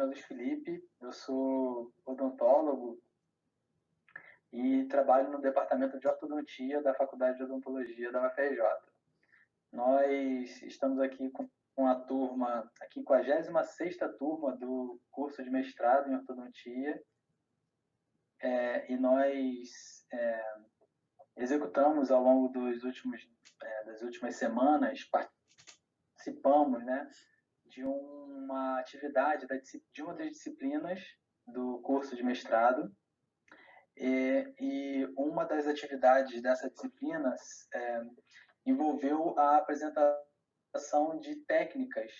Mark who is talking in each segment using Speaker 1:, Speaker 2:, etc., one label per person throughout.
Speaker 1: Luiz Felipe, eu sou odontólogo e trabalho no departamento de ortodontia da Faculdade de Odontologia da UFRJ. Nós estamos aqui com a turma, a 56ª turma do curso de mestrado em ortodontia, e nós executamos ao longo das últimas semanas, participamos, né, de uma atividade de uma das disciplinas do curso de mestrado, e uma das atividades dessa disciplina envolveu a apresentação de técnicas,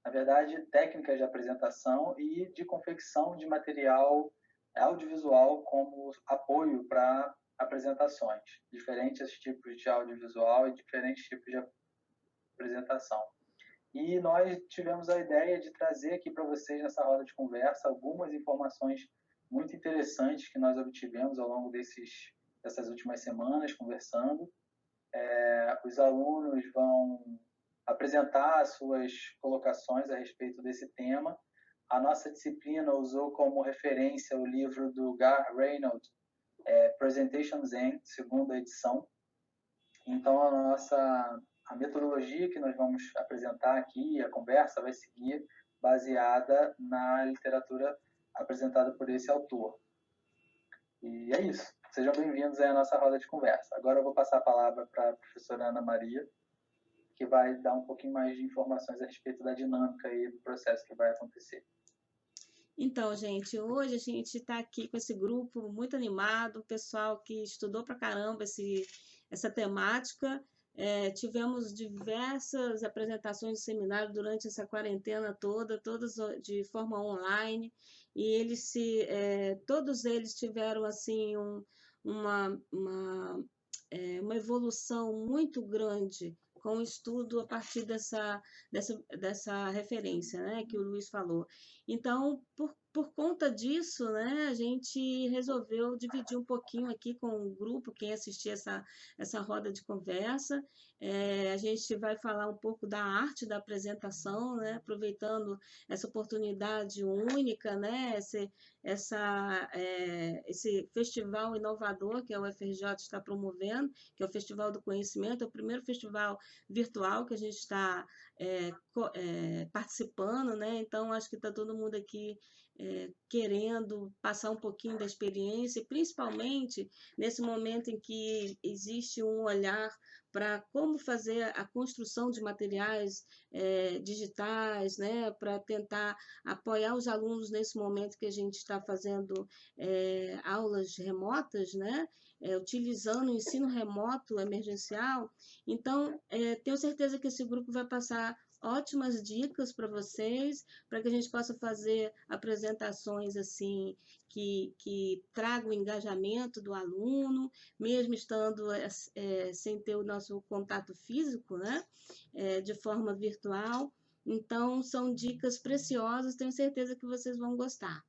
Speaker 1: na verdade, técnicas de apresentação e de confecção de material audiovisual como apoio para apresentações, diferentes tipos de audiovisual e diferentes tipos de apresentação. E nós tivemos a ideia de trazer aqui para vocês, nessa roda de conversa, algumas informações muito interessantes que nós obtivemos ao longo dessas últimas semanas, conversando. Os alunos vão apresentar as suas colocações a respeito desse tema. A nossa disciplina usou como referência o livro do Gar Reynolds, Presentation Zen, segunda edição. Então, a metodologia que nós vamos apresentar aqui, a conversa vai seguir baseada na literatura apresentada por esse autor. E é isso. Sejam bem-vindos à nossa roda de conversa. Agora eu vou passar a palavra para a professora Ana Maria, que vai dar um pouquinho mais de informações a respeito da dinâmica e do processo que vai acontecer.
Speaker 2: Então, gente, hoje a gente está aqui com esse grupo muito animado, o pessoal que estudou pra caramba essa temática. Tivemos diversas apresentações de seminário durante essa quarentena toda, todas de forma online, e todos eles tiveram assim uma evolução muito grande com o estudo a partir dessa referência, né, que o Luiz falou. Então, por conta disso, né, a gente resolveu dividir um pouquinho aqui com o grupo, quem assistir essa roda de conversa. A gente vai falar um pouco da arte da apresentação, né, aproveitando essa oportunidade única, né, esse festival inovador que a UFRJ está promovendo, que é o Festival do Conhecimento, é o primeiro festival virtual que a gente está participando, né? Então, acho que está todo mundo aqui querendo passar um pouquinho da experiência, principalmente nesse momento em que existe um olhar para como fazer a construção de materiais digitais, né, para tentar apoiar os alunos nesse momento que a gente está fazendo aulas remotas, né, utilizando o ensino remoto emergencial. Então, tenho certeza que esse grupo vai passar ótimas dicas para vocês, para que a gente possa fazer apresentações assim que tragam o engajamento do aluno, mesmo estando sem ter o nosso contato físico, né, de forma virtual. Então, são dicas preciosas, tenho certeza que vocês vão gostar.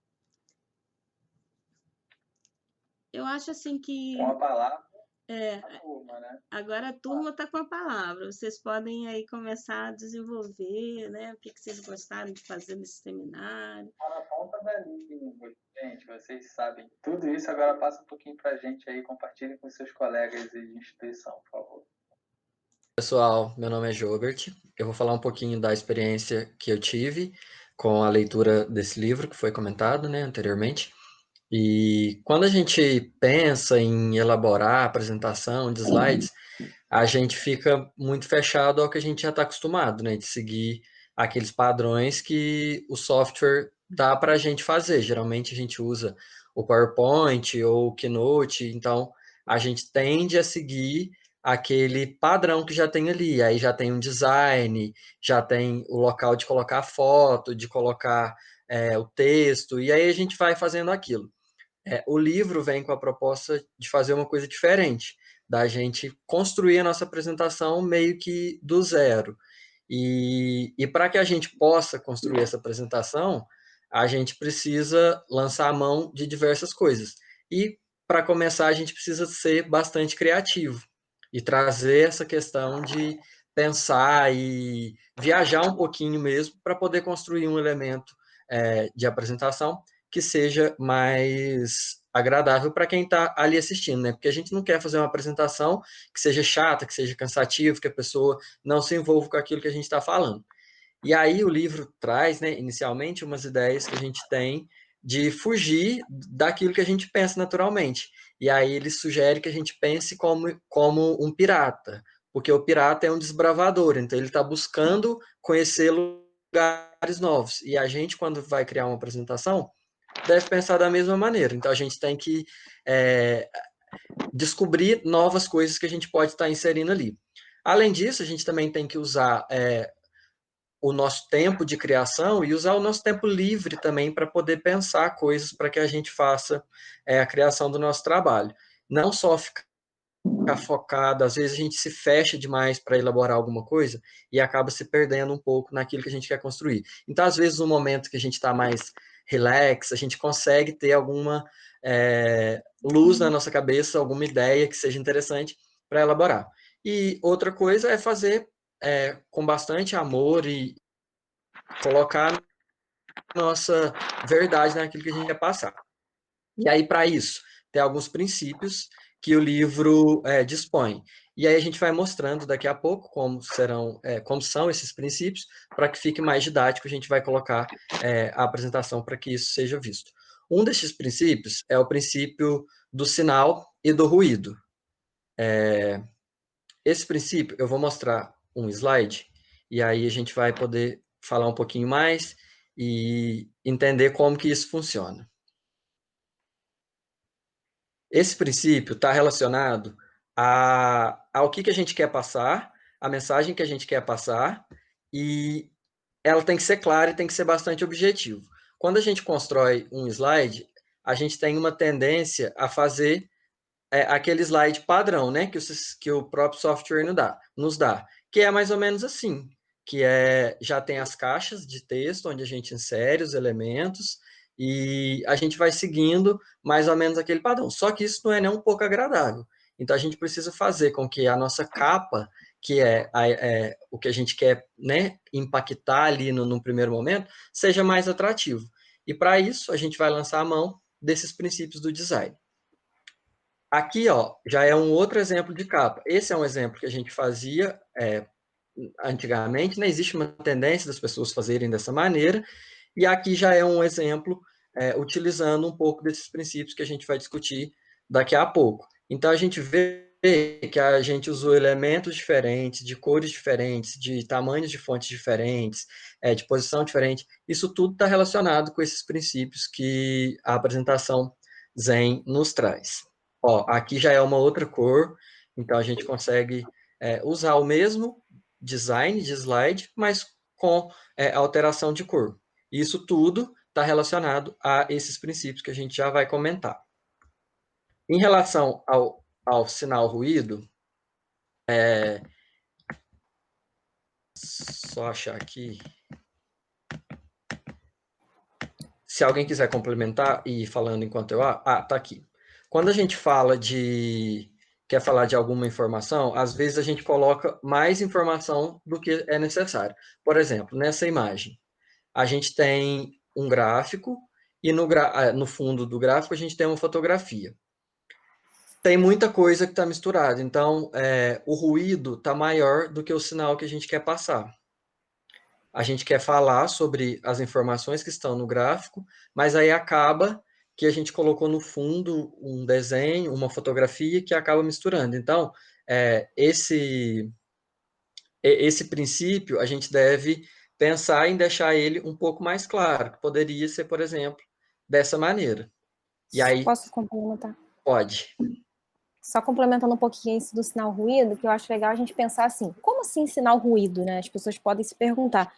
Speaker 2: Eu acho assim que...
Speaker 1: Com a palavra, a turma, né?
Speaker 2: Agora a turma está com a palavra. Vocês podem aí começar a desenvolver, né? O que vocês gostaram de fazer nesse seminário.
Speaker 1: Está na ponta da língua, gente. Vocês sabem tudo isso. Agora passa um pouquinho para a gente aí. Compartilhem com seus colegas de instituição, por favor.
Speaker 3: Pessoal, meu nome é Jobert. Eu vou falar um pouquinho da experiência que eu tive com a leitura desse livro que foi comentado, né, anteriormente. E quando a gente pensa em elaborar a apresentação de slides, a gente fica muito fechado ao que a gente já está acostumado, né, de seguir aqueles padrões que o software dá para a gente fazer. Geralmente a gente usa o PowerPoint ou o Keynote, então a gente tende a seguir aquele padrão que já tem ali. Aí já tem um design, já tem o local de colocar a foto, de colocar o texto, e aí a gente vai fazendo aquilo. O livro vem com a proposta de fazer uma coisa diferente, da gente construir a nossa apresentação meio que do zero. E para que a gente possa construir essa apresentação, a gente precisa lançar a mão de diversas coisas. E para começar, a gente precisa ser bastante criativo e trazer essa questão de pensar e viajar um pouquinho mesmo para poder construir um elemento de apresentação que seja mais agradável para quem está ali assistindo, né? Porque a gente não quer fazer uma apresentação que seja chata, que seja cansativa, que a pessoa não se envolva com aquilo que a gente está falando. E aí o livro traz, né, inicialmente, umas ideias que a gente tem de fugir daquilo que a gente pensa naturalmente. E aí ele sugere que a gente pense como um pirata, porque o pirata é um desbravador, então ele está buscando conhecer lugares novos. E a gente, quando vai criar uma apresentação, deve pensar da mesma maneira. Então a gente tem que descobrir novas coisas que a gente pode estar inserindo ali. Além disso, a gente também tem que usar o nosso tempo de criação e usar o nosso tempo livre também para poder pensar coisas para que a gente faça a criação do nosso trabalho. Não só ficar focado, às vezes a gente se fecha demais para elaborar alguma coisa e acaba se perdendo um pouco naquilo que a gente quer construir. Então, às vezes, no momento que a gente está mais relax, a gente consegue ter alguma luz na nossa cabeça, alguma ideia que seja interessante para elaborar. E outra coisa é fazer com bastante amor e colocar nossa verdade naquilo que a gente quer passar. E aí, para isso, tem alguns princípios que o livro dispõe. E aí a gente vai mostrando daqui a pouco como são esses princípios, para que fique mais didático, a gente vai colocar a apresentação para que isso seja visto. Um desses princípios é o princípio do sinal e do ruído. Esse princípio, eu vou mostrar um slide, e aí a gente vai poder falar um pouquinho mais e entender como que isso funciona. Esse princípio está relacionado ao que a gente quer passar, a mensagem que a gente quer passar, e ela tem que ser clara e tem que ser bastante objetivo. Quando a gente constrói um slide, a gente tem uma tendência a fazer aquele slide padrão, né, que o próprio software nos dá, que é mais ou menos assim, que já tem as caixas de texto onde a gente insere os elementos e a gente vai seguindo mais ou menos aquele padrão. Só que isso não é nem um pouco agradável. Então a gente precisa fazer com que a nossa capa, que é o que a gente quer, né, impactar ali no primeiro momento, seja mais atrativo. E para isso a gente vai lançar a mão desses princípios do design. Aqui, ó, já é um outro exemplo de capa. Esse é um exemplo que a gente fazia antigamente, né? Existe uma tendência das pessoas fazerem dessa maneira, e aqui já é um exemplo utilizando um pouco desses princípios que a gente vai discutir daqui a pouco. Então, a gente vê que a gente usou elementos diferentes, de cores diferentes, de tamanhos de fontes diferentes, de posição diferente. Isso tudo está relacionado com esses princípios que a apresentação Zen nos traz. Ó, aqui já é uma outra cor, então a gente consegue usar o mesmo design de slide, mas com alteração de cor. Isso tudo está relacionado a esses princípios que a gente já vai comentar. Em relação ao sinal ruído, só achar aqui. Se alguém quiser complementar e ir falando enquanto eu... tá aqui. Quando a gente quer falar de alguma informação, às vezes a gente coloca mais informação do que é necessário. Por exemplo, nessa imagem, a gente tem um gráfico e no fundo do gráfico a gente tem uma fotografia. Tem muita coisa que está misturada, então o ruído está maior do que o sinal que a gente quer passar. A gente quer falar sobre as informações que estão no gráfico, mas aí acaba que a gente colocou no fundo um desenho, uma fotografia que acaba misturando. Então, esse princípio a gente deve pensar em deixar ele um pouco mais claro, que poderia ser, por exemplo, dessa maneira. E aí,
Speaker 4: posso complementar?
Speaker 3: Pode.
Speaker 4: Só complementando um pouquinho isso do sinal ruído, que eu acho legal a gente pensar assim, como assim sinal ruído, né? As pessoas podem se perguntar,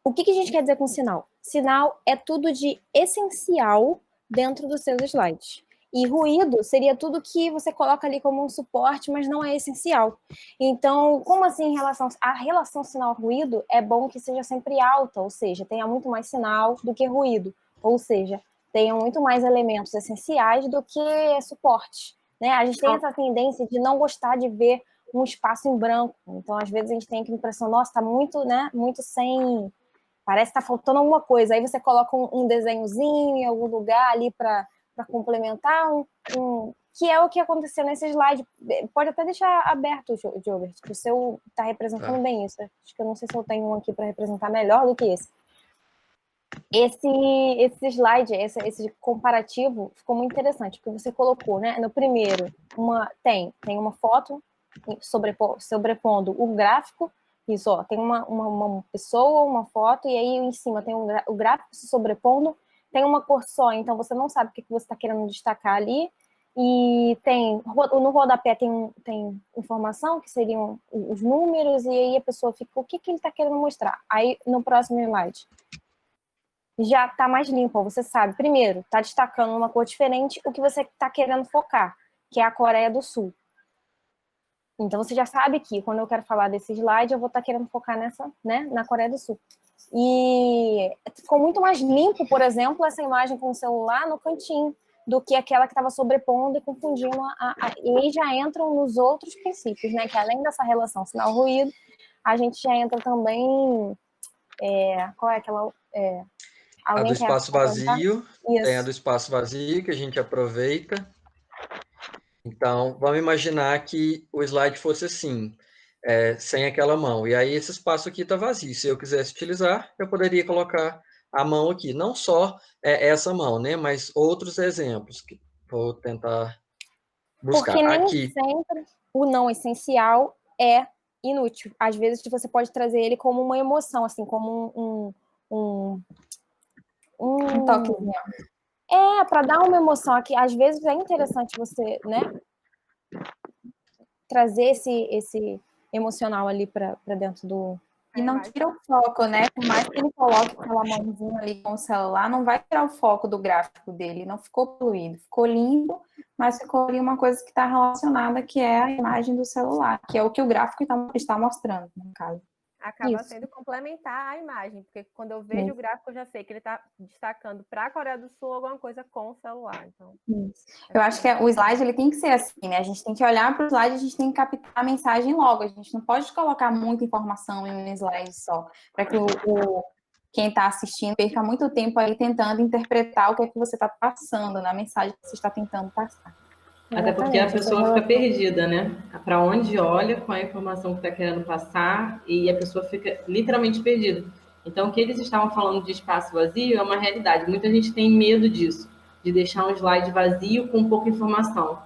Speaker 4: o que a gente quer dizer com sinal? Sinal é tudo de essencial dentro dos seus slides. E ruído seria tudo que você coloca ali como um suporte, mas não é essencial. Então, como assim a relação sinal-ruído é bom que seja sempre alta, ou seja, tenha muito mais sinal do que ruído, ou seja, tenha muito mais elementos essenciais do que suporte. Né? A gente tem essa tendência de não gostar de ver um espaço em branco. Então, às vezes, a gente tem aquela impressão, nossa, está muito, né, muito sem parece que está faltando alguma coisa. Aí você coloca um desenhozinho em algum lugar ali para complementar, que é o que aconteceu nesse slide. Pode até deixar aberto, Gilbert, que o seu está representando bem isso. Acho que eu não sei se eu tenho um aqui para representar melhor do que esse. Esse slide, esse comparativo, ficou muito interessante, porque você colocou, né, no primeiro, tem uma foto sobrepondo o gráfico, isso, ó, tem uma pessoa, uma foto, e aí em cima tem o gráfico se sobrepondo, tem uma cor só, então você não sabe o que você está querendo destacar ali, e no rodapé tem informação, que seriam os números, e aí a pessoa fica, o que ele está querendo mostrar? Aí, no próximo slide, já está mais limpo, você sabe. Primeiro, está destacando uma cor diferente o que você está querendo focar, que é a Coreia do Sul. Então, você já sabe que, quando eu quero falar desse slide, eu vou estar querendo focar na Coreia do Sul. E ficou muito mais limpo, por exemplo, essa imagem com o celular no cantinho, do que aquela que estava sobrepondo e confundindo. E aí já entram nos outros princípios, né? Que além dessa relação sinal-ruído, a gente já entra também... qual é aquela...
Speaker 3: A do espaço vazio, tem a
Speaker 4: Isso.
Speaker 3: do espaço vazio, que a gente aproveita. Então, vamos imaginar que o slide fosse assim, sem aquela mão. E aí esse espaço aqui está vazio. Se eu quisesse utilizar, eu poderia colocar a mão aqui. Não só essa mão, né? Mas outros exemplos. Que vou tentar buscar.
Speaker 4: Porque nem
Speaker 3: Aqui.
Speaker 4: sempre o não essencial é inútil. Às vezes você pode trazer ele como uma emoção, assim, como
Speaker 5: Um toquezinho.
Speaker 4: para dar uma emoção aqui. Às vezes é interessante você, né, trazer esse emocional ali para dentro do...
Speaker 5: E não tira o foco, né? Por mais que ele coloque aquela mãozinha ali com o celular, não vai tirar o foco do gráfico dele. Não ficou poluído, ficou limpo, mas ficou ali uma coisa que está relacionada, que é a imagem do celular, que é o que o gráfico está mostrando, no caso.
Speaker 6: Acaba sendo complementar a imagem, porque quando eu vejo o gráfico, eu já sei que ele está destacando para a Coreia do Sul alguma coisa com o celular. Então,
Speaker 5: eu acho que o slide ele tem que ser assim, né? A gente tem que olhar para o slide, a gente tem que captar a mensagem logo. A gente não pode colocar muita informação em um slide só, para que quem está assistindo perca muito tempo aí tentando interpretar o que é que você está passando na mensagem que você está tentando passar.
Speaker 7: Até porque a pessoa fica perdida, né? Para onde olha com a informação que está querendo passar e a pessoa fica literalmente perdida. Então, o que eles estavam falando de espaço vazio é uma realidade. Muita gente tem medo disso, de deixar um slide vazio com pouca informação.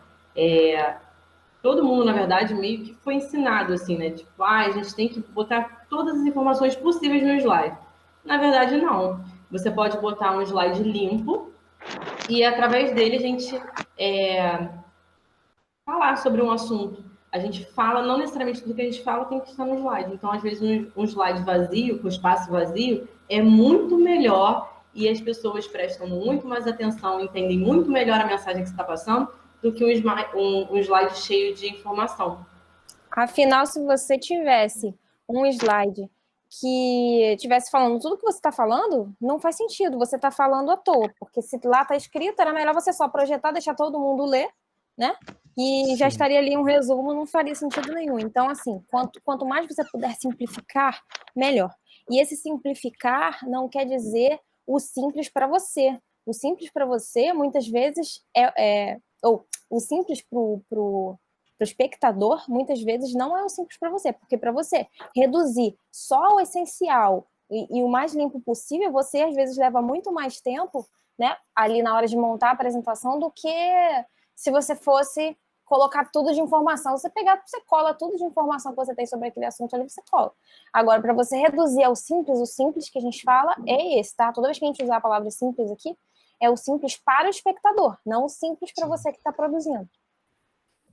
Speaker 7: Todo mundo, na verdade, meio que foi ensinado assim, né? Tipo, a gente tem que botar todas as informações possíveis no slide. Na verdade, não. Você pode botar um slide limpo e, através dele, a gente... falar sobre um assunto. A gente fala, não necessariamente tudo que a gente fala tem que estar no slide. Então, às vezes, um slide vazio, com espaço vazio, é muito melhor e as pessoas prestam muito mais atenção, entendem muito melhor a mensagem que você está passando do que um slide cheio de informação.
Speaker 4: Afinal, se você tivesse um slide que estivesse falando tudo que você está falando, não faz sentido, você está falando à toa, porque se lá está escrito, era melhor você só projetar, deixar todo mundo ler, né? E já estaria ali um resumo, não faria sentido nenhum. Então, assim, quanto mais você puder simplificar, melhor. E esse simplificar não quer dizer o simples para você. O simples para você, muitas vezes, ou o simples para o espectador, muitas vezes, não é o simples para você, porque para você reduzir só o essencial e o mais limpo possível, você, às vezes, leva muito mais tempo, né, ali na hora de montar a apresentação do que se você fosse colocar tudo de informação. Você você cola tudo de informação que você tem sobre aquele assunto ali, você cola. Agora, para você reduzir ao simples, o simples que a gente fala é esse, tá? Toda vez que a gente usar a palavra simples aqui, é o simples para o espectador, não o simples para você que está produzindo.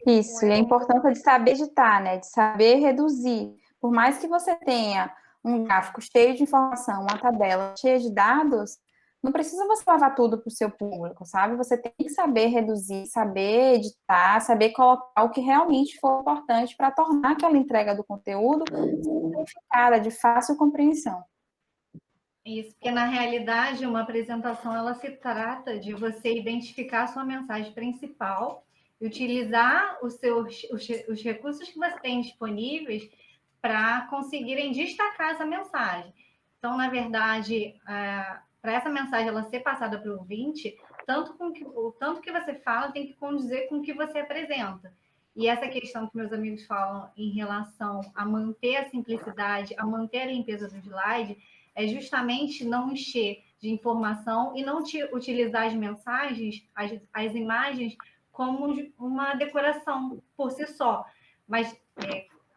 Speaker 5: Isso, e a importância de saber editar, né? De saber reduzir. Por mais que você tenha um gráfico cheio de informação, uma tabela cheia de dados, não precisa você levar tudo para o seu público, sabe? Você tem que saber reduzir, saber editar, saber colocar o que realmente for importante para tornar aquela entrega do conteúdo simplificada, de fácil compreensão.
Speaker 8: Isso, porque na realidade uma apresentação ela se trata de você identificar a sua mensagem principal e utilizar os recursos que você tem disponíveis para conseguirem destacar essa mensagem. Então, na verdade, para essa mensagem ela ser passada para o ouvinte, o tanto que você fala tem que condizer com o que você apresenta. E essa questão que meus amigos falam em relação a manter a simplicidade, a manter a limpeza do slide, é justamente não encher de informação e não utilizar as mensagens, as imagens, como uma decoração por si só. Mas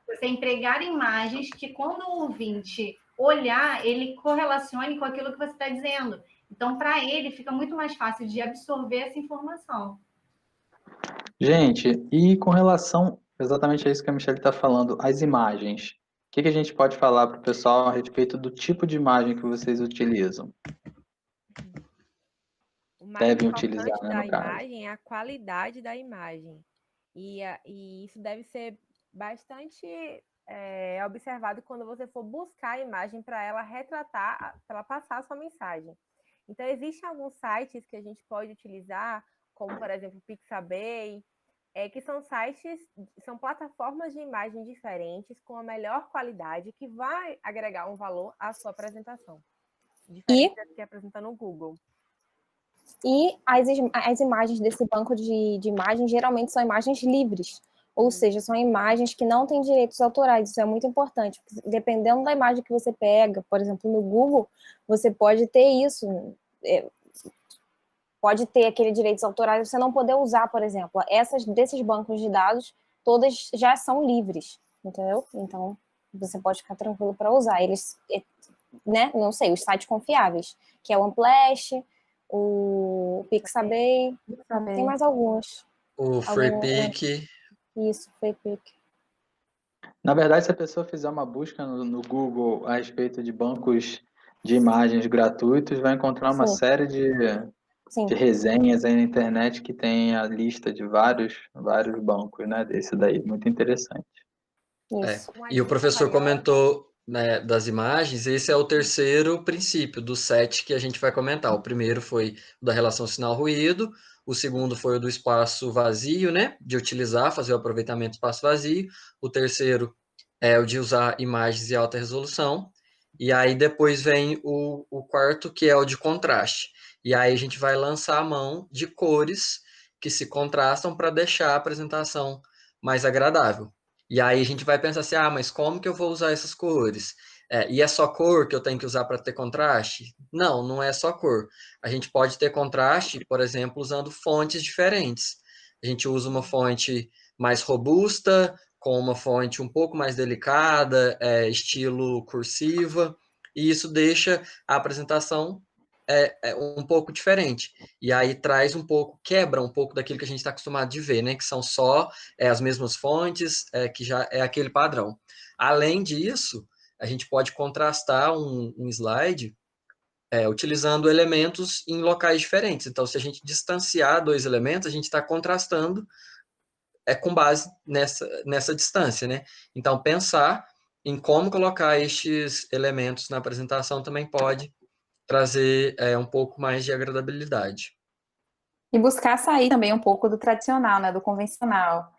Speaker 8: você empregar imagens que, quando o ouvinte olhar, ele correlacione com aquilo que você está dizendo. Então, para ele, fica muito mais fácil de absorver essa informação.
Speaker 1: Gente, e com relação exatamente a isso que a Michelle está falando, as imagens, o que a gente pode falar para o pessoal a respeito do tipo de imagem que vocês utilizam?
Speaker 6: O mais
Speaker 1: Devem
Speaker 6: importante
Speaker 1: utilizar, né,
Speaker 6: da
Speaker 1: no caso.
Speaker 6: imagem é a qualidade da imagem. E isso deve ser bastante observado quando você for buscar a imagem para ela retratar, para ela passar a sua mensagem. Então, existem alguns sites que a gente pode utilizar, como, por exemplo, o Pixabay, que são são plataformas de imagem diferentes, com a melhor qualidade, que vai agregar um valor à sua apresentação. Diferente das que apresenta no Google.
Speaker 4: E as imagens desse banco de imagens geralmente são imagens livres, ou seja, são imagens que não têm direitos autorais. Isso é muito importante, porque dependendo da imagem que você pega, por exemplo, no Google, você pode ter isso, pode ter aquele direitos autorais, você não poder usar, por exemplo. Desses bancos de dados, todas já são livres, entendeu? Então, você pode ficar tranquilo para usar. Eles, né, não sei, os sites confiáveis, que é o Amplash, o Pixabay, tem mais alguns.
Speaker 3: O Freepik.
Speaker 4: Isso, Freepik.
Speaker 1: Na verdade, se a pessoa fizer uma busca no Google a respeito de bancos de imagens gratuitos, vai encontrar uma série de resenhas aí na internet que tem a lista de vários bancos, né? Desse daí, muito interessante.
Speaker 4: Isso.
Speaker 3: E o professor comentou, né, das imagens, esse é o terceiro princípio dos 7 que a gente vai comentar. O primeiro foi o da relação sinal-ruído, o segundo foi o do espaço vazio, né, de utilizar, fazer o aproveitamento do espaço vazio, o terceiro é o de usar imagens de alta resolução, e aí depois vem o quarto, que é o de contraste. E aí a gente vai lançar a mão de cores que se contrastam para deixar a apresentação mais agradável. E aí a gente vai pensar assim, mas como que eu vou usar essas cores? E é só cor que eu tenho que usar para ter contraste? Não, não é só cor. A gente pode ter contraste, por exemplo, usando fontes diferentes. A gente usa uma fonte mais robusta, com uma fonte um pouco mais delicada, estilo cursiva, e isso deixa a apresentação um pouco diferente. E aí traz quebra um pouco daquilo que a gente está acostumado de ver, né? Que são só as mesmas fontes, que já é aquele padrão. Além disso, a gente pode contrastar um slide utilizando elementos em locais diferentes. Então, se a gente distanciar 2 elementos, a gente está contrastando com base nessa distância, né? Então, pensar em como colocar estes elementos na apresentação também pode trazer um pouco mais de agradabilidade.
Speaker 5: E buscar sair também um pouco do tradicional, né, do convencional.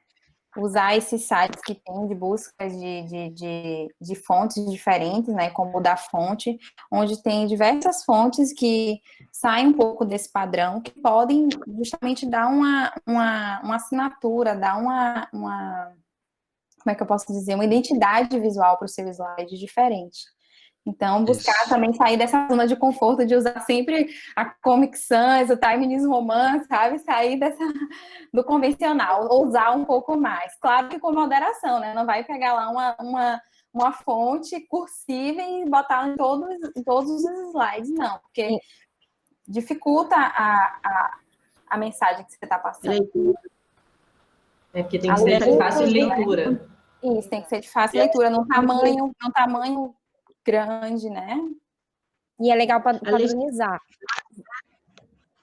Speaker 5: Usar esses sites que tem de buscas de fontes diferentes, né, como o da fonte, onde tem diversas fontes que saem um pouco desse padrão, que podem justamente dar uma assinatura, dar uma, como é que eu posso dizer, uma identidade visual para o seu slide diferente. Então, buscar também sair dessa zona de conforto de usar sempre a Comic Sans, o Time News Roman, sabe? Sair do convencional, usar um pouco mais. Claro que com moderação, né? Não vai pegar lá uma fonte cursiva e botar em todos os slides, não. Porque dificulta a mensagem que você está passando.
Speaker 7: Porque tem que ser de fácil leitura.
Speaker 5: Isso, tem que ser de fácil leitura, num tamanho grande, né?
Speaker 4: E é legal padronizar.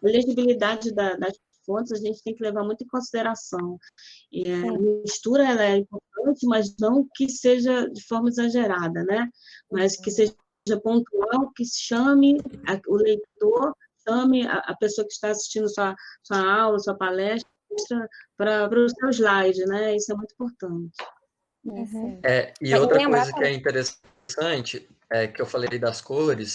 Speaker 2: A legibilidade das fontes a gente tem que levar muito em consideração. A mistura ela é importante, mas não que seja de forma exagerada, né? Mas que seja pontual, que chame o leitor, chame a pessoa que está assistindo sua aula, sua palestra, para o seu slide, né? Isso é muito importante.
Speaker 3: E outra coisa que é interessante, que eu falei das cores,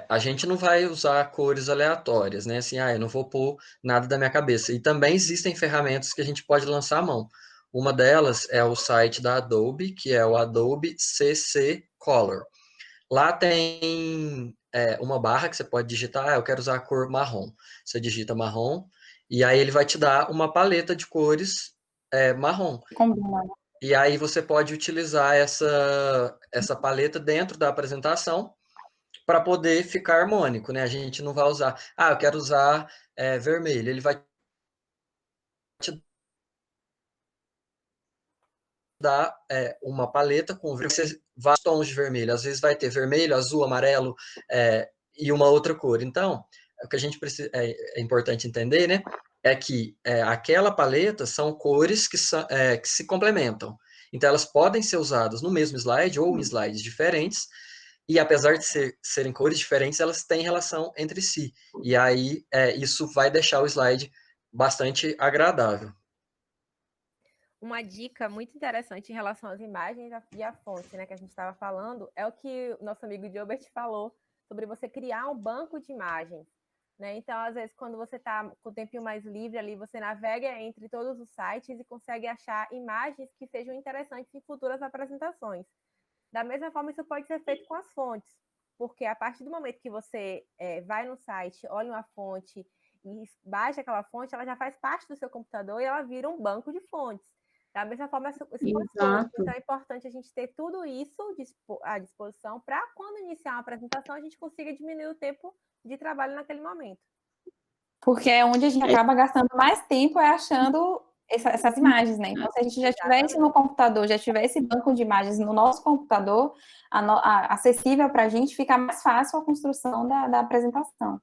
Speaker 3: a gente não vai usar cores aleatórias, né? Assim, eu não vou pôr nada da minha cabeça. E também existem ferramentas que a gente pode lançar à mão. Uma delas é o site da Adobe, que é o Adobe CC Color. Lá tem uma barra que você pode digitar, eu quero usar a cor marrom. Você digita marrom, e aí ele vai te dar uma paleta de cores marrom.
Speaker 5: Combina.
Speaker 3: E aí você pode utilizar essa paleta dentro da apresentação para poder ficar harmônico, né? A gente não vai usar, eu quero usar vermelho. Ele vai te dar uma paleta com vários tons de vermelho. Às vezes vai ter vermelho, azul, amarelo e uma outra cor. Então, o que a gente precisa, é importante entender, né? É que aquela paleta são cores que se complementam. Então, elas podem ser usadas no mesmo slide ou em slides diferentes, e apesar de serem cores diferentes, elas têm relação entre si. E aí, isso vai deixar o slide bastante agradável.
Speaker 6: Uma dica muito interessante em relação às imagens e à fonte, né, que a gente estava falando, é o que o nosso amigo Gilbert falou sobre você criar um banco de imagens. Né? Então, às vezes, quando você está com o tempinho mais livre ali, você navega entre todos os sites e consegue achar imagens que sejam interessantes em futuras apresentações. Da mesma forma, isso pode ser feito com as fontes, porque a partir do momento que você vai no site, olha uma fonte e baixa aquela fonte, ela já faz parte do seu computador e ela vira um banco de fontes. Da mesma forma, então é importante a gente ter tudo isso à disposição para, quando iniciar uma apresentação, a gente consiga diminuir o tempo de trabalho naquele momento.
Speaker 5: Porque é onde a gente acaba gastando mais tempo achando essas imagens, né? Então, se a gente já tiver isso no computador, já tiver esse banco de imagens no nosso computador, acessível para a gente, fica mais fácil a construção da apresentação.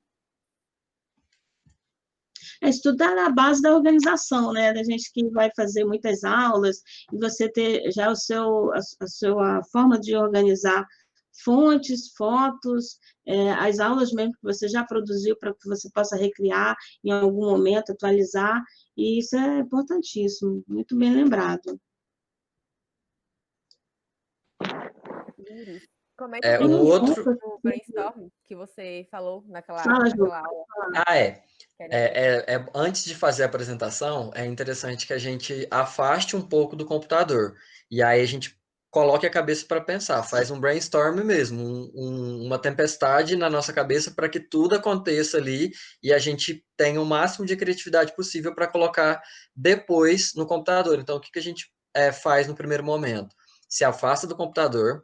Speaker 2: Isso tudo está na base da organização, né? Da gente que vai fazer muitas aulas, e você ter já a sua forma de organizar fontes, fotos, as aulas mesmo que você já produziu para que você possa recriar em algum momento, atualizar, e isso é importantíssimo, muito bem lembrado.
Speaker 6: Comenta
Speaker 3: um outro
Speaker 6: o brainstorm que você falou naquela aula.
Speaker 3: Antes de fazer a apresentação, é interessante que a gente afaste um pouco do computador. E aí a gente coloque a cabeça para pensar, faz um brainstorm mesmo, uma tempestade na nossa cabeça para que tudo aconteça ali e a gente tenha o máximo de criatividade possível para colocar depois no computador. Então, o que a gente faz no primeiro momento? Se afasta do computador,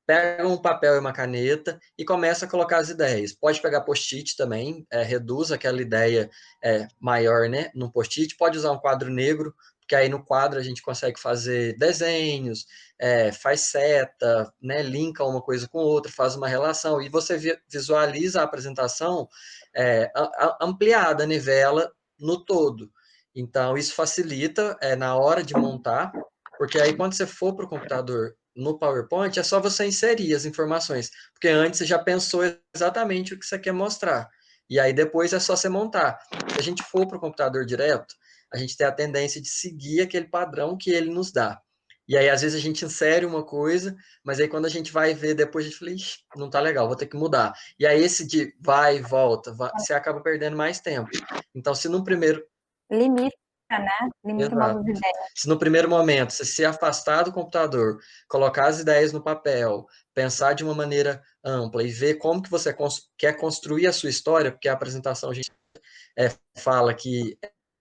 Speaker 3: pega um papel e uma caneta e começa a colocar as ideias. Pode pegar post-it também, reduz aquela ideia maior, né, no post-it. Pode usar um quadro negro, porque aí no quadro a gente consegue fazer desenhos, faz seta, né, linka uma coisa com outra, faz uma relação, e você visualiza a apresentação ampliada, nivela no todo. Então, isso facilita na hora de montar, porque aí quando você for para o computador no PowerPoint, é só você inserir as informações, porque antes você já pensou exatamente o que você quer mostrar, e aí depois é só você montar. Se a gente for para o computador direto, a gente tem a tendência de seguir aquele padrão que ele nos dá. E aí, às vezes, a gente insere uma coisa, mas aí quando a gente vai ver depois, a gente fala, ixi, não tá legal, vou ter que mudar. E aí, esse de vai e volta, você acaba perdendo mais tempo. Então, se no primeiro...
Speaker 5: Limita, né? Limita novas ideias.
Speaker 3: Se no primeiro momento você se afastar do computador, colocar as ideias no papel, pensar de uma maneira ampla e ver como que você quer construir a sua história, porque a apresentação a gente fala que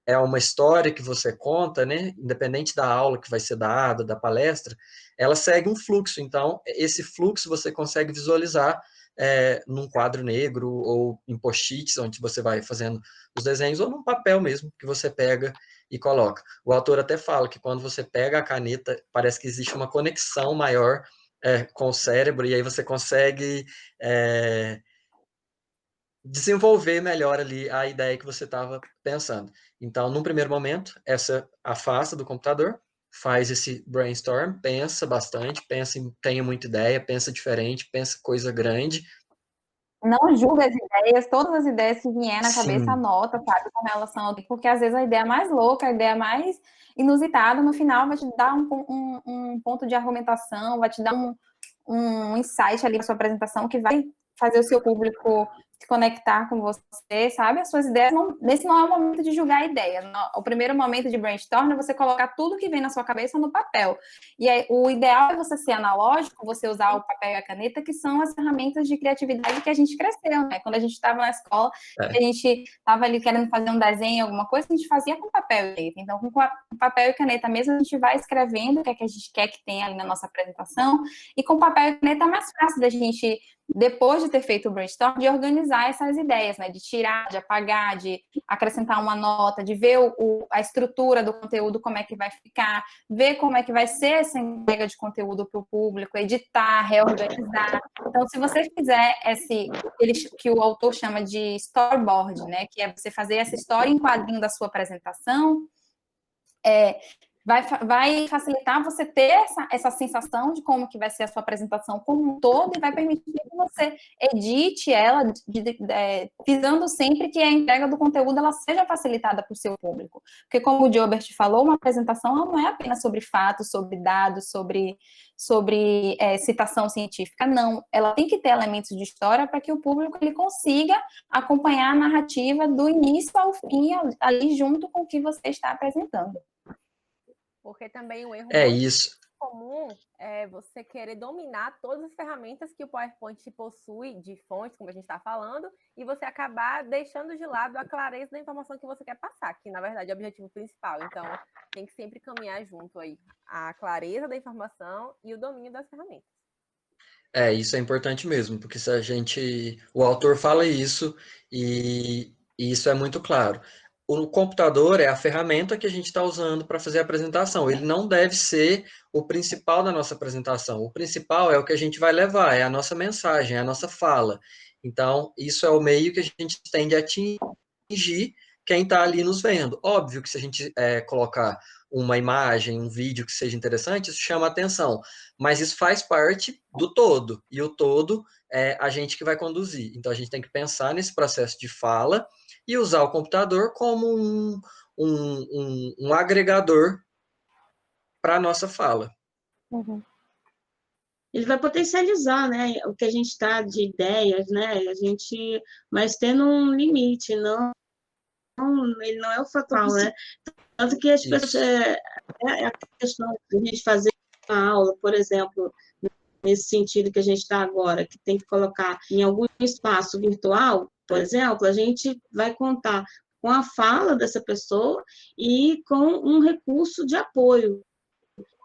Speaker 3: é uma história que você conta, né? Independente da aula que vai ser dada, da palestra, ela segue um fluxo. Então, esse fluxo você consegue visualizar num quadro negro ou em post-its, onde você vai fazendo os desenhos, ou num papel mesmo, que você pega e coloca. O autor até fala que quando você pega a caneta, parece que existe uma conexão maior com o cérebro, e aí você consegue desenvolver melhor ali a ideia que você estava pensando. Então, num primeiro momento, essa afasta do computador, faz esse brainstorm, pensa bastante, tenha muita ideia, pensa diferente, pensa coisa grande.
Speaker 5: Não julga as ideias, todas as ideias que vier na cabeça, anota, sabe, com relação, porque às vezes a ideia mais louca, a ideia mais inusitada, no final vai te dar um ponto de argumentação, vai te dar um insight ali na sua apresentação que vai fazer o seu público se conectar com você, sabe? As suas ideias, nesse não é o momento de julgar a ideia. O primeiro momento de brainstorm é você colocar tudo que vem na sua cabeça no papel. E aí, o ideal é você ser analógico, você usar o papel e a caneta, que são as ferramentas de criatividade que a gente cresceu, né? Quando a gente estava na escola, a gente estava ali querendo fazer um desenho, alguma coisa, a gente fazia com papel e caneta. Então, com papel e caneta mesmo, a gente vai escrevendo o que é que a gente quer que tenha ali na nossa apresentação, e com papel e caneta é mais fácil da gente, depois de ter feito o brainstorm, de organizar essas ideias, né? De tirar, de apagar, de acrescentar uma nota, de ver a estrutura do conteúdo, como é que vai ficar, ver como é que vai ser essa entrega de conteúdo para o público, editar, reorganizar. Então, se você fizer que o autor chama de storyboard, né? Que é você fazer essa história em quadrinho da sua apresentação, vai facilitar você ter essa sensação de como que vai ser a sua apresentação como um todo, e vai permitir que você edite ela, visando sempre que a entrega do conteúdo ela seja facilitada para o seu público. Porque, como o Gilbert falou, uma apresentação ela não é apenas sobre fatos, sobre dados, sobre citação científica, não. Ela tem que ter elementos de história para que o público ele consiga acompanhar a narrativa do início ao fim, ali junto com o que você está apresentando.
Speaker 6: Porque também o erro
Speaker 3: isso.
Speaker 6: comum é você querer dominar todas as ferramentas que o PowerPoint possui de fontes, como a gente está falando, e você acabar deixando de lado a clareza da informação que você quer passar, que na verdade é o objetivo principal. Então, tem que sempre caminhar junto aí a clareza da informação e o domínio das ferramentas.
Speaker 3: Isso é importante mesmo, porque se o autor fala isso e isso é muito claro. O computador é a ferramenta que a gente está usando para fazer a apresentação. Ele não deve ser o principal da nossa apresentação. O principal é o que a gente vai levar, é a nossa mensagem, é a nossa fala. Então, isso é o meio que a gente tem de atingir quem está ali nos vendo. Óbvio que se a gente colocar uma imagem, um vídeo que seja interessante, isso chama atenção. Mas isso faz parte do todo. E o todo é a gente que vai conduzir. Então, a gente tem que pensar nesse processo de fala e usar o computador como um agregador para a nossa fala.
Speaker 4: Uhum.
Speaker 2: Ele vai potencializar, né, o que a gente está de ideias, né, mas tendo um limite, ele não é o fatal, né? Tanto que as pessoas, a questão de a gente fazer uma aula, por exemplo, nesse sentido que a gente está agora, que tem que colocar em algum espaço virtual, por exemplo, a gente vai contar com a fala dessa pessoa e com um recurso de apoio.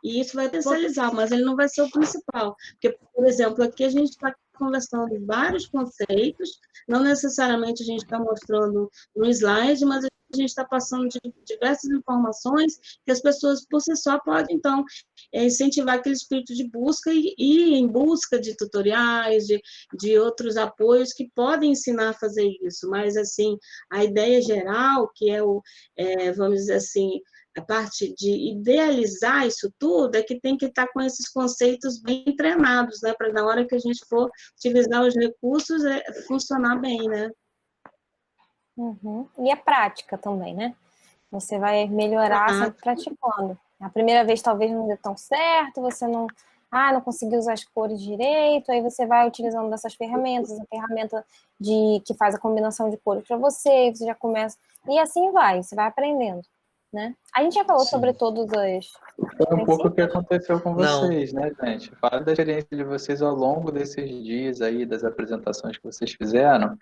Speaker 2: E isso vai potencializar, mas ele não vai ser o principal. Porque, por exemplo, aqui a gente está conversando vários conceitos, não necessariamente a gente está mostrando no slide, mas a gente está passando de diversas informações que as pessoas, por si só, podem, então, incentivar aquele espírito de busca e ir em busca de tutoriais, de outros apoios que podem ensinar a fazer isso. Mas, assim, a ideia geral, que vamos dizer assim, a parte de idealizar isso tudo é que tem que estar com esses conceitos bem treinados, né? Para na hora que a gente for utilizar os recursos, funcionar bem, né?
Speaker 4: Uhum. E a prática também, né? Você vai melhorar sempre praticando. A primeira vez talvez não dê tão certo, você não conseguiu usar as cores direito, aí você vai utilizando dessas ferramentas, a ferramenta que faz a combinação de cores para você já começa, e assim você vai aprendendo, né? A gente já falou sobre todos os...
Speaker 9: Foi um pouco o que aconteceu com vocês, né, gente? Fala da experiência de vocês ao longo desses dias aí, das apresentações que vocês fizeram.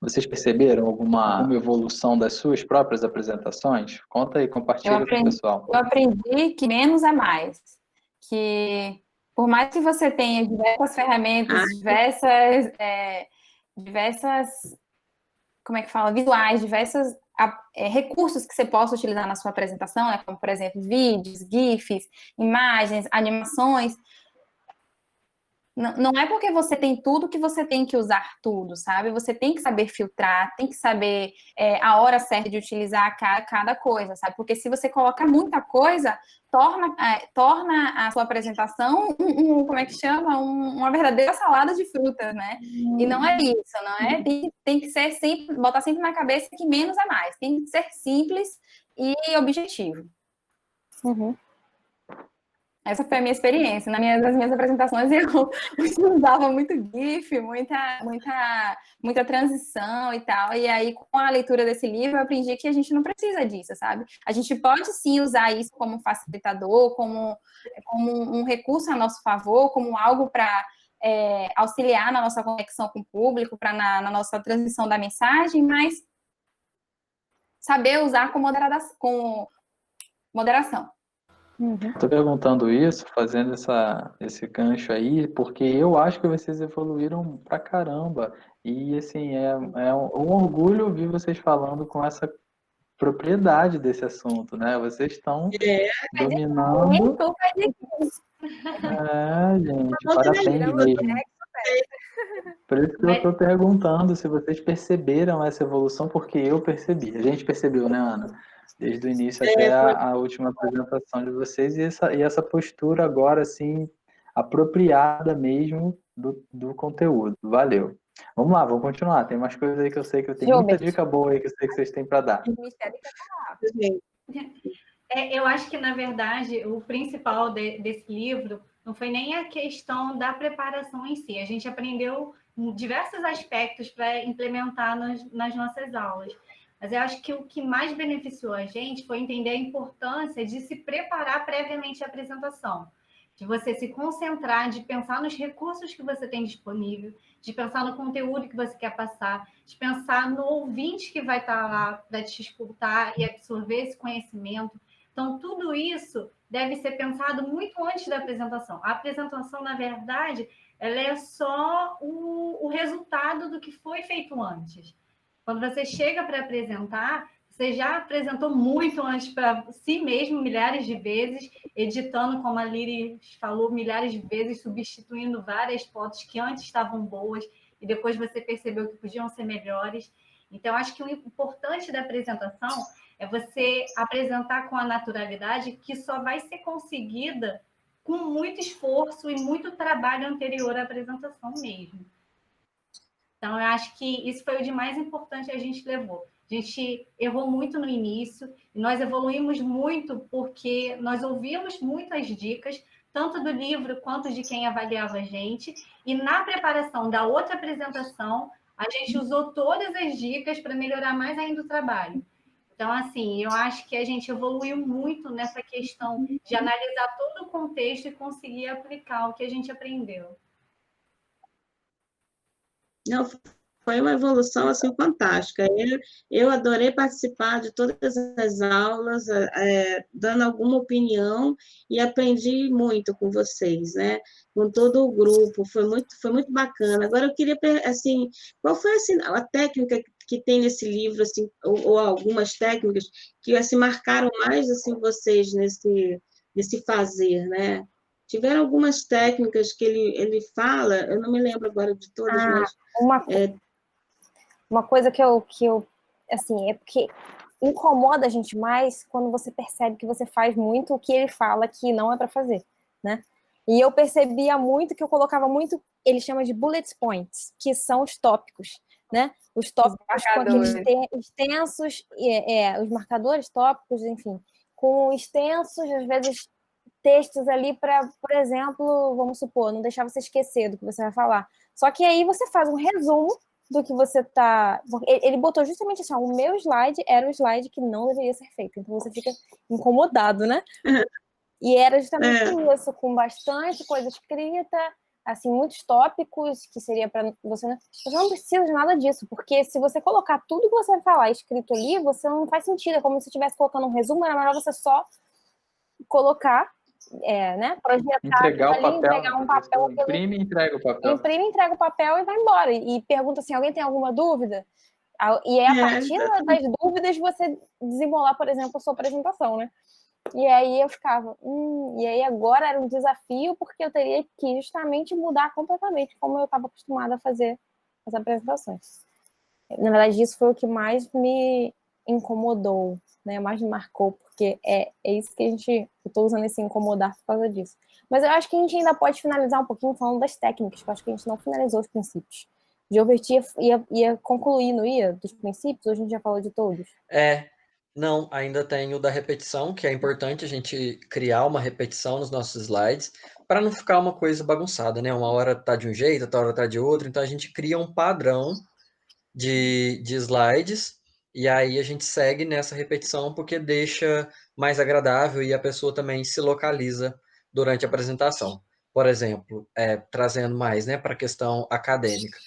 Speaker 9: Vocês perceberam alguma evolução das suas próprias apresentações? Conta aí, compartilha com o pessoal.
Speaker 5: Eu aprendi que menos é mais. Que por mais que você tenha diversas ferramentas, diversas, como é que fala, visuais, diversos recursos que você possa utilizar na sua apresentação, né? Como, por exemplo, vídeos, GIFs, imagens, animações. Não é porque você tem tudo que você tem que usar tudo, sabe? Você tem que saber filtrar, tem que saber a hora certa de utilizar cada coisa, sabe? Porque se você coloca muita coisa, torna a sua apresentação como é que chama? Uma verdadeira salada de frutas, né? E não é isso, não é? Tem que ser sempre, botar sempre na cabeça que menos é mais. Tem que ser simples e objetivo.
Speaker 4: Uhum.
Speaker 5: Essa foi a minha experiência. Nas minhas apresentações, eu usava muito GIF, muita transição e tal. E aí, com a leitura desse livro, eu aprendi que a gente não precisa disso, sabe? A gente pode, sim, usar isso como facilitador, como um recurso a nosso favor, como algo para auxiliar na nossa conexão com o público, na nossa transmissão da mensagem, mas saber usar com moderação.
Speaker 9: Estou perguntando isso, fazendo esse gancho aí, porque eu acho que vocês evoluíram pra caramba. E, assim, é um orgulho ouvir vocês falando com essa propriedade desse assunto, né? Vocês estão dominando. Gente, parabéns mesmo. Por isso que eu estou perguntando se vocês perceberam essa evolução, porque eu percebi. A gente percebeu, né, Ana? Desde o início até a última apresentação de vocês, e essa postura agora, assim, apropriada mesmo do conteúdo. Valeu. Vamos lá, vamos continuar. Tem mais coisas aí que eu sei que eu tenho muita dica boa aí que eu sei que vocês têm para dar.
Speaker 8: Eu acho que, na verdade, o principal desse livro não foi nem a questão da preparação em si. A gente aprendeu diversos aspectos para implementar nas nossas aulas. Mas eu acho que o que mais beneficiou a gente foi entender a importância de se preparar previamente à apresentação, de você se concentrar, de pensar nos recursos que você tem disponível, de pensar no conteúdo que você quer passar, de pensar no ouvinte que vai estar lá para te escutar e absorver esse conhecimento. Então, tudo isso deve ser pensado muito antes da apresentação. A apresentação, na verdade, ela é só o resultado do que foi feito antes. Quando você chega para apresentar, você já apresentou muito antes para si mesmo, milhares de vezes, editando, como a Liri falou, milhares de vezes, substituindo várias fotos que antes estavam boas e depois você percebeu que podiam ser melhores. Então, acho que o importante da apresentação é você apresentar com a naturalidade que só vai ser conseguida com muito esforço e muito trabalho anterior à apresentação mesmo. Então, eu acho que isso foi o de mais importante que a gente levou. A gente errou muito no início, e nós evoluímos muito porque nós ouvimos muitas dicas, tanto do livro quanto de quem avaliava a gente, e na preparação da outra apresentação, a gente usou todas as dicas para melhorar mais ainda o trabalho. Então, assim, eu acho que a gente evoluiu muito nessa questão de analisar todo o contexto e conseguir aplicar o que a gente aprendeu.
Speaker 2: Não, foi uma evolução assim fantástica. Eu adorei participar de todas as aulas, dando alguma opinião, e aprendi muito com vocês, né? Com todo o grupo, foi muito bacana. Agora eu queria, assim, qual foi assim, a técnica que tem nesse livro, assim, ou algumas técnicas que assim marcaram mais assim vocês nesse fazer, né? Tiveram algumas técnicas que ele fala, eu não me lembro agora de todas, mas...
Speaker 4: Uma coisa que eu, assim, é porque incomoda a gente mais quando você percebe que você faz muito o que ele fala que não é para fazer, né? E eu percebia muito que eu colocava muito, ele chama de bullet points, que são os tópicos, né? Os tópicos com aqueles extensos, os marcadores tópicos, enfim, com extensos, às vezes, textos ali para, por exemplo, vamos supor, não deixar você esquecer do que você vai falar. Só que aí você faz um resumo do que você tá... Ele botou justamente assim, o meu slide era o slide que não deveria ser feito. Então você fica incomodado, né? E era justamente isso, com bastante coisa escrita, assim, muitos tópicos que seria para você... Você não precisa de nada disso, porque se você colocar tudo que você vai falar escrito ali, você não faz sentido. É como se você estivesse colocando um resumo, era melhor você só colocar, né? Projetar,
Speaker 9: entregar o papel,
Speaker 4: entregar um papel,
Speaker 9: imprime e entrega o papel.
Speaker 4: Imprime, entrega o papel e vai embora. E pergunta assim, alguém tem alguma dúvida? E aí, a partir das dúvidas, você desenrolar, por exemplo, a sua apresentação, né? E aí eu ficava, e aí agora era um desafio, porque eu teria que justamente mudar completamente como eu estava acostumada a fazer as apresentações. Na verdade, isso foi o que mais me incomodou, né? Mais me marcou, porque é isso que eu estou usando esse incomodar por causa disso. Mas eu acho que a gente ainda pode finalizar um pouquinho falando das técnicas, porque eu acho que a gente não finalizou os princípios. Gilbert ia concluir, não ia? Dos princípios, ou a gente já falou de todos?
Speaker 3: Não, ainda tem o da repetição, que é importante a gente criar uma repetição nos nossos slides, para não ficar uma coisa bagunçada, né? Uma hora tá de um jeito, outra hora tá de outro, então a gente cria um padrão de slides, e aí a gente segue nessa repetição porque deixa mais agradável e a pessoa também se localiza durante a apresentação. Por exemplo, trazendo mais, né, para a questão acadêmica.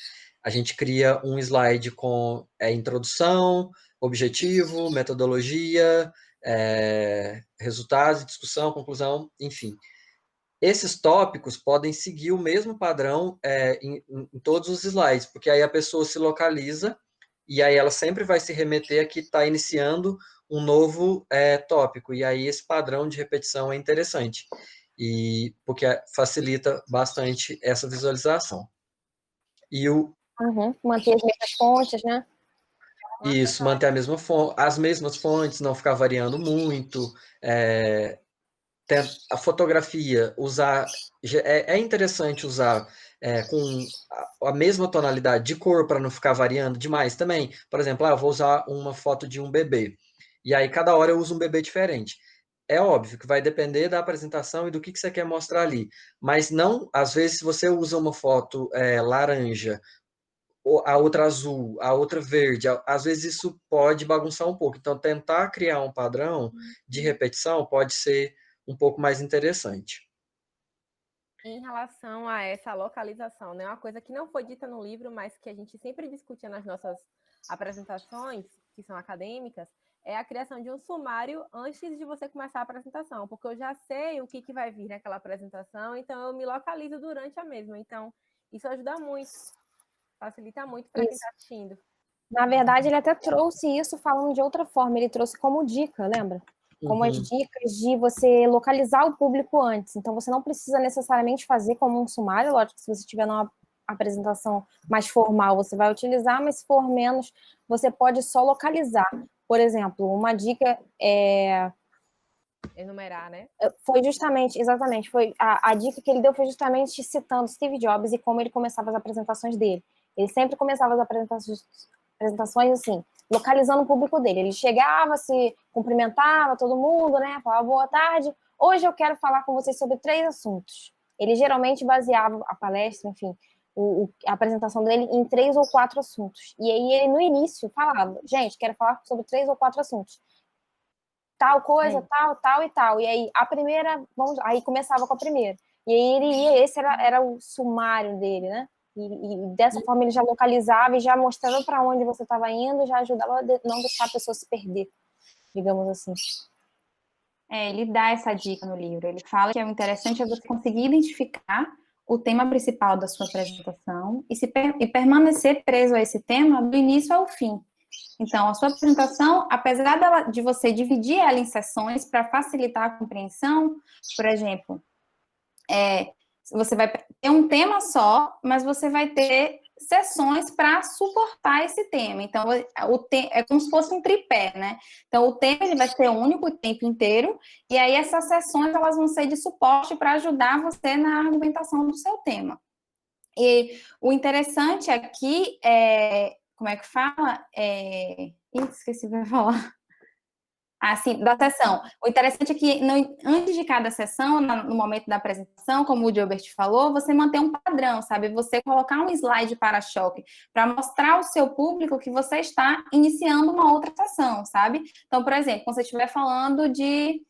Speaker 3: A gente cria um slide com introdução, objetivo, metodologia, resultados, discussão, conclusão, enfim. Esses tópicos podem seguir o mesmo padrão em todos os slides, porque aí a pessoa se localiza e aí ela sempre vai se remeter a que está iniciando um novo tópico, e aí esse padrão de repetição é interessante, e porque facilita bastante essa visualização. E
Speaker 4: manter as mesmas fontes, né?
Speaker 3: Isso, manter as mesmas fontes, não ficar variando muito, a fotografia, usar. É interessante usar com a mesma tonalidade de cor para não ficar variando demais também. Por exemplo, eu vou usar uma foto de um bebê. E aí, cada hora eu uso um bebê diferente. É óbvio que vai depender da apresentação e do que você quer mostrar ali. Mas não, às vezes, se você usa uma foto laranja, a outra azul, a outra verde, às vezes isso pode bagunçar um pouco. Então, tentar criar um padrão de repetição pode ser um pouco mais interessante.
Speaker 6: Em relação a essa localização, né? Uma coisa que não foi dita no livro, mas que a gente sempre discute nas nossas apresentações, que são acadêmicas, é a criação de um sumário antes de você começar a apresentação, porque eu já sei o que vai vir naquela apresentação, então eu me localizo durante a mesma. Então, isso ajuda muito, facilita muito para quem está assistindo.
Speaker 4: Na verdade, ele até trouxe isso falando de outra forma, ele trouxe como dica, lembra? Como as dicas de você localizar o público antes. Então, você não precisa necessariamente fazer como um sumário, lógico que se você tiver numa apresentação mais formal, você vai utilizar, mas se for menos, você pode só localizar. Por exemplo, uma dica
Speaker 6: enumerar, né?
Speaker 4: Foi justamente, exatamente, a dica que ele deu foi justamente citando Steve Jobs e como ele começava as apresentações dele. Ele sempre começava as apresentações assim, localizando o público dele. Ele chegava, se cumprimentava todo mundo, né? Falava boa tarde. Hoje eu quero falar com vocês sobre 3 assuntos. Ele geralmente baseava a palestra, enfim, a apresentação dele em 3 ou 4 assuntos. E aí ele, no início, falava, gente, quero falar sobre 3 ou 4 assuntos. Tal coisa, tal e tal. E aí, a primeira, aí começava com a primeira. E aí ele ia, esse era o sumário dele, né? E dessa forma ele já localizava e já mostrava para onde você estava indo, já ajudava a não deixar a pessoa se perder, digamos assim.
Speaker 5: Ele dá essa dica no livro. Ele fala que o interessante é você conseguir identificar o tema principal da sua apresentação e permanecer preso a esse tema do início ao fim. Então, a sua apresentação, apesar de você dividir ela em sessões para facilitar a compreensão, por exemplo, você vai ter um tema só, mas você vai ter sessões para suportar esse tema. Então, é como se fosse um tripé, né? Então, o tema ele vai ser único o tempo inteiro, e aí essas sessões elas vão ser de suporte para ajudar você na argumentação do seu tema. E o interessante aqui como é que fala? Esqueci de falar. Sim, da sessão. O interessante é que antes de cada sessão, no momento da apresentação, como o Gilbert falou, você manter um padrão, sabe? Você colocar um slide para-choque para mostrar ao seu público que você está iniciando uma outra sessão, sabe? Então, por exemplo, quando você estiver falando de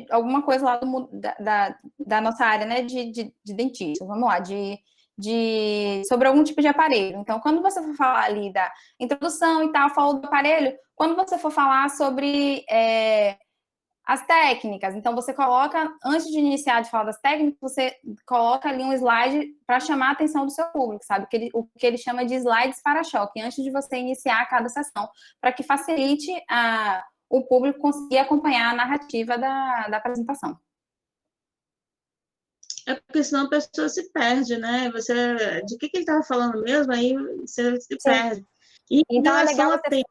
Speaker 5: alguma coisa lá da nossa área, né, de dentista, vamos lá, sobre algum tipo de aparelho. Então, quando você for falar ali da introdução e tal, falou do aparelho, quando você for falar sobre as técnicas, então você coloca, antes de iniciar de falar das técnicas, você coloca ali um slide para chamar a atenção do seu público, sabe? O que ele chama de slides para-choque, antes de você iniciar cada sessão, para que facilite o público conseguir acompanhar a narrativa da apresentação.
Speaker 2: É porque senão a pessoa se perde, né? De que ele estava falando mesmo, aí você se perde. E
Speaker 4: então é legal
Speaker 2: você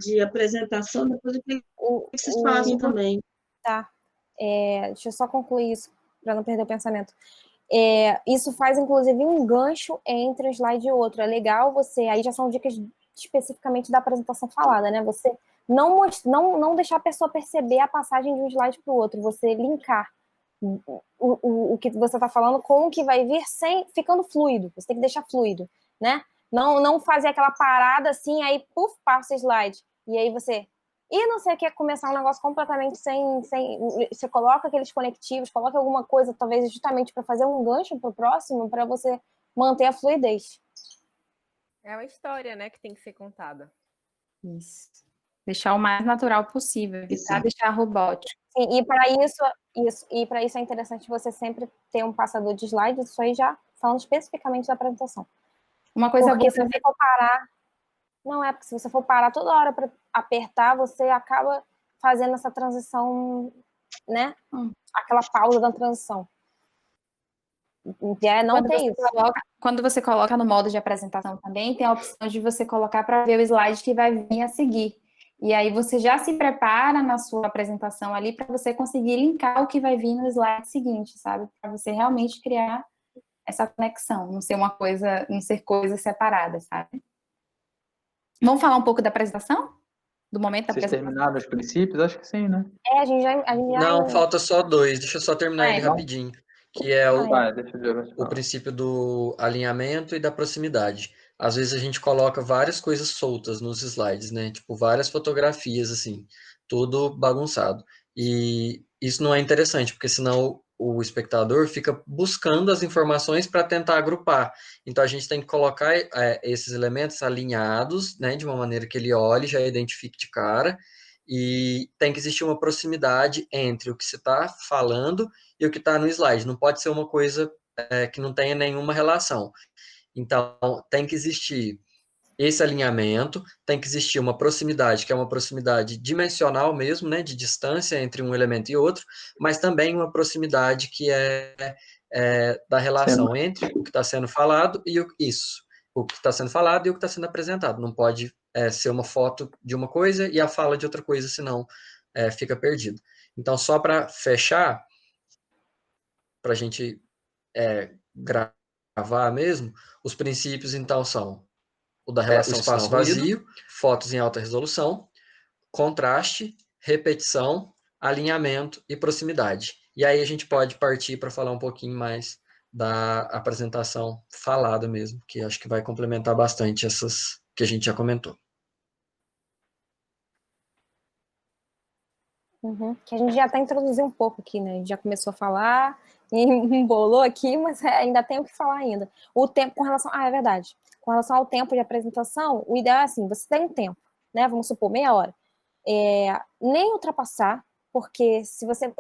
Speaker 2: de apresentação, depois eu queria que vocês falassem também.
Speaker 4: Tá. Deixa eu só concluir isso, para não perder o pensamento. Isso faz, inclusive, um gancho entre um slide e outro. É legal aí já são dicas especificamente da apresentação falada, né? Você não deixar a pessoa perceber a passagem de um slide para o outro, você linkar o que você está falando com o que vai vir ficando fluido. Você tem que deixar fluido, né? Não fazer aquela parada assim, aí, puf, passa o slide. E aí você... E não sei o que é começar um negócio completamente sem... Você coloca aqueles conectivos, coloca alguma coisa, talvez justamente para fazer um gancho para o próximo, para você manter a fluidez.
Speaker 6: É uma história, né, que tem que ser contada.
Speaker 5: Isso. Deixar o mais natural possível, evitar deixar robótico.
Speaker 4: Sim, e para isso é interessante você sempre ter um passador de slides, isso aí já falando especificamente da apresentação.
Speaker 5: Uma coisa
Speaker 4: porque
Speaker 5: boa
Speaker 4: se você for parar, não é porque se você for parar toda hora para apertar, você acaba fazendo essa transição, né? Aquela pausa da transição. Não tem isso.
Speaker 5: Quando você coloca no modo de apresentação também, tem a opção de você colocar para ver o slide que vai vir a seguir. E aí você já se prepara na sua apresentação ali para você conseguir linkar o que vai vir no slide seguinte, sabe? Para você realmente criar essa conexão, não ser coisas separadas, sabe? Vamos falar um pouco da apresentação? Do momento da apresentação?
Speaker 9: Vocês terminaram os princípios? Acho que sim, né?
Speaker 4: A gente já
Speaker 3: Não, falta só 2. Deixa eu só terminar ele rapidinho. Que é o princípio do alinhamento e da proximidade. Às vezes a gente coloca várias coisas soltas nos slides, né? Tipo, várias fotografias, assim, tudo bagunçado. E isso não é interessante, porque senão o espectador fica buscando as informações para tentar agrupar. Então, a gente tem que colocar esses elementos alinhados, né? De uma maneira que ele olhe, já identifique de cara, e tem que existir uma proximidade entre o que você está falando e o que está no slide. Não pode ser uma coisa que não tenha nenhuma relação. Então, tem que existir esse alinhamento, tem que existir uma proximidade, que é uma proximidade dimensional mesmo, né, de distância entre um elemento e outro, mas também uma proximidade que é da relação entre o que está sendo falado e o que está sendo falado e o que está sendo apresentado. Não pode ser uma foto de uma coisa e a fala de outra coisa, senão fica perdido. Então, só para fechar, para a gente gravar mesmo, os princípios, então, são o da relação espaço vazio, fotos em alta resolução, contraste, repetição, alinhamento e proximidade. E aí a gente pode partir para falar um pouquinho mais da apresentação falada mesmo, que acho que vai complementar bastante essas que a gente já comentou.
Speaker 4: Que a gente já até introduziu um pouco aqui, né? A gente já começou a falar, embolou aqui, mas ainda tem o que falar ainda. O tempo com relação... é verdade. Com relação ao tempo de apresentação, o ideal é assim, você tem um tempo, né? Vamos supor, meia hora. Nem ultrapassar, porque se você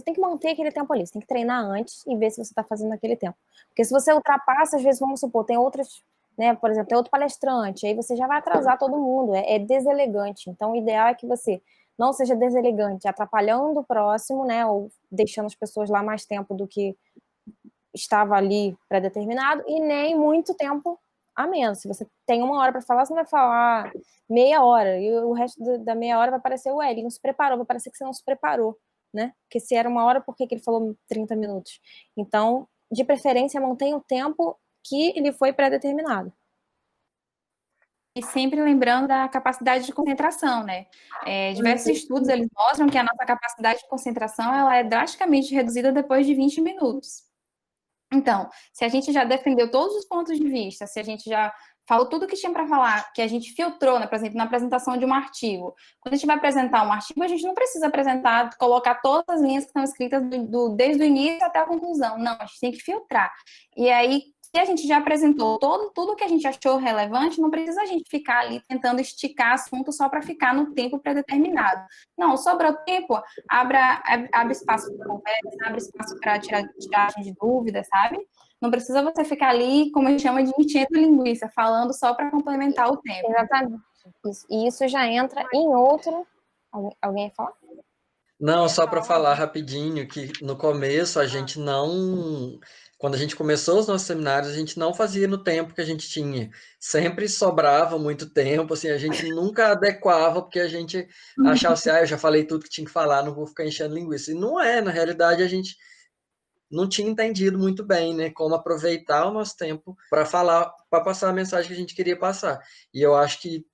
Speaker 4: tem que manter aquele tempo ali, você tem que treinar antes e ver se você está fazendo aquele tempo. Porque se você ultrapassa, às vezes, vamos supor, tem outras, né? Por exemplo, tem outro palestrante, aí você já vai atrasar todo mundo, é deselegante. Então, o ideal é que você não seja deselegante, atrapalhando o próximo, né? Ou deixando as pessoas lá mais tempo do que estava ali pré-determinado, e nem muito tempo a menos. Se você tem uma hora para falar, você não vai falar meia hora, e o resto da meia hora vai parecer, ele não se preparou, vai parecer que você não se preparou, né? Porque se era uma hora, por que ele falou 30 minutos? Então, de preferência, mantenha o tempo que ele foi pré-determinado.
Speaker 5: E sempre lembrando da capacidade de concentração, né? Diversos estudos, eles mostram que a nossa capacidade de concentração, ela é drasticamente reduzida depois de 20 minutos. Então, se a gente já defendeu todos os pontos de vista, se a gente já falou tudo o que tinha para falar, que a gente filtrou, né, por exemplo, na apresentação de um artigo. Quando a gente vai apresentar um artigo, a gente não precisa colocar todas as linhas que estão escritas desde o início até a conclusão. Não, a gente tem que filtrar. E aí, se a gente já apresentou tudo que a gente achou relevante, não precisa a gente ficar ali tentando esticar assunto só para ficar no tempo pré-determinado. Não, sobrou tempo, abre espaço para conversa, abre espaço para tiragem de dúvidas, sabe? Não precisa você ficar ali, como a gente chama de enchendo linguiça, falando só para complementar o tempo.
Speaker 4: Exatamente. E isso já entra em outro... Alguém ia falar?
Speaker 3: Não, só para falar rapidinho, que no começo a gente não... Quando a gente começou os nossos seminários, a gente não fazia no tempo que a gente tinha. Sempre sobrava muito tempo, assim, a gente nunca adequava, porque a gente achava assim, eu já falei tudo que tinha que falar, não vou ficar enchendo linguiça. E não é, na realidade, a gente não tinha entendido muito bem, né, como aproveitar o nosso tempo para falar, para passar a mensagem que a gente queria passar. E eu acho que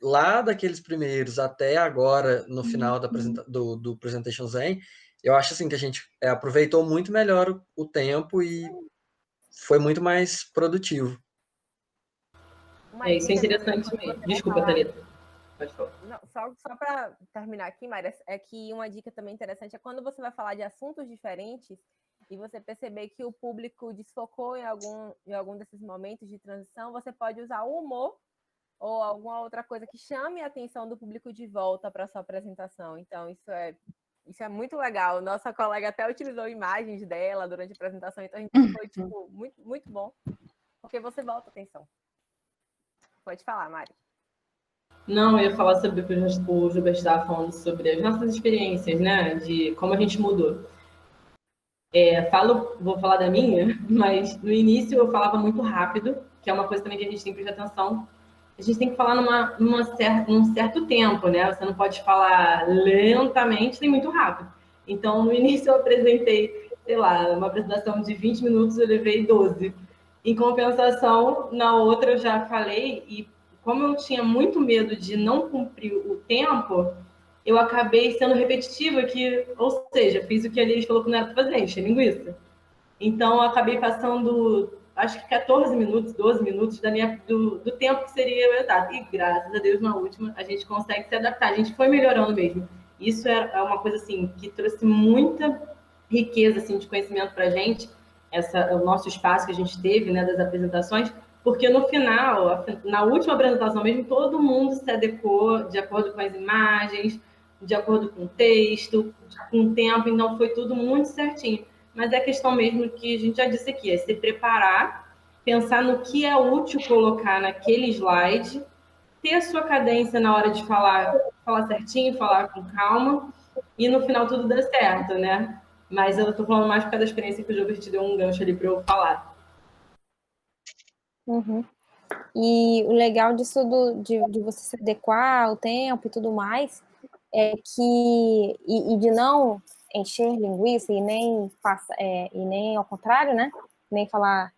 Speaker 3: lá daqueles primeiros até agora, no final do Presentation Zen, eu acho assim que a gente aproveitou muito melhor o tempo e foi muito mais produtivo.
Speaker 7: Isso é interessante mesmo. Desculpa, Thalita. Pode falar.
Speaker 6: Não, só para terminar aqui, Mayra, é que uma dica também interessante é quando você vai falar de assuntos diferentes e você perceber que o público desfocou em algum desses momentos de transição, você pode usar o humor ou alguma outra coisa que chame a atenção do público de volta para sua apresentação. Então, isso é muito legal. Nossa colega até utilizou imagens dela durante a apresentação, então a gente foi tipo, muito, muito bom, porque você volta a atenção. Pode falar, Mari.
Speaker 7: Não, eu ia falar sobre o que o Gilberto estava falando sobre as nossas experiências, né? De como a gente mudou. Vou falar da minha, mas no início eu falava muito rápido, que é uma coisa também que a gente tem que prestar atenção. A gente tem que falar num certo tempo, né? Você não pode falar lentamente nem muito rápido. Então, no início eu apresentei, sei lá, uma apresentação de 20 minutos, eu levei 12. Em compensação, na outra eu já falei, e como eu tinha muito medo de não cumprir o tempo, eu acabei sendo repetitiva, ou seja, fiz o que a Liz falou que não era para fazer, encher linguiça. Então, eu acabei passando, acho que 14 minutos, 12 minutos do tempo que seria o exato. E, graças a Deus, na última, a gente consegue se adaptar. A gente foi melhorando mesmo. Isso é uma coisa, assim, que trouxe muita riqueza, assim, de conhecimento para a gente, o nosso espaço que a gente teve, né, das apresentações, porque no final, na última apresentação mesmo, todo mundo se adequou de acordo com as imagens, de acordo com o texto, com o tempo, então foi tudo muito certinho. Mas é questão mesmo que a gente já disse aqui, é se preparar, pensar no que é útil colocar naquele slide, ter a sua cadência na hora de falar certinho, falar com calma, e no final tudo dá certo, né? Mas eu tô falando mais por causa da experiência que o Gilbert te deu um gancho ali para eu falar.
Speaker 4: Uhum. E o legal disso de você se adequar ao tempo e tudo mais é que e de não encher linguiça e nem ao contrário, né? Nem falar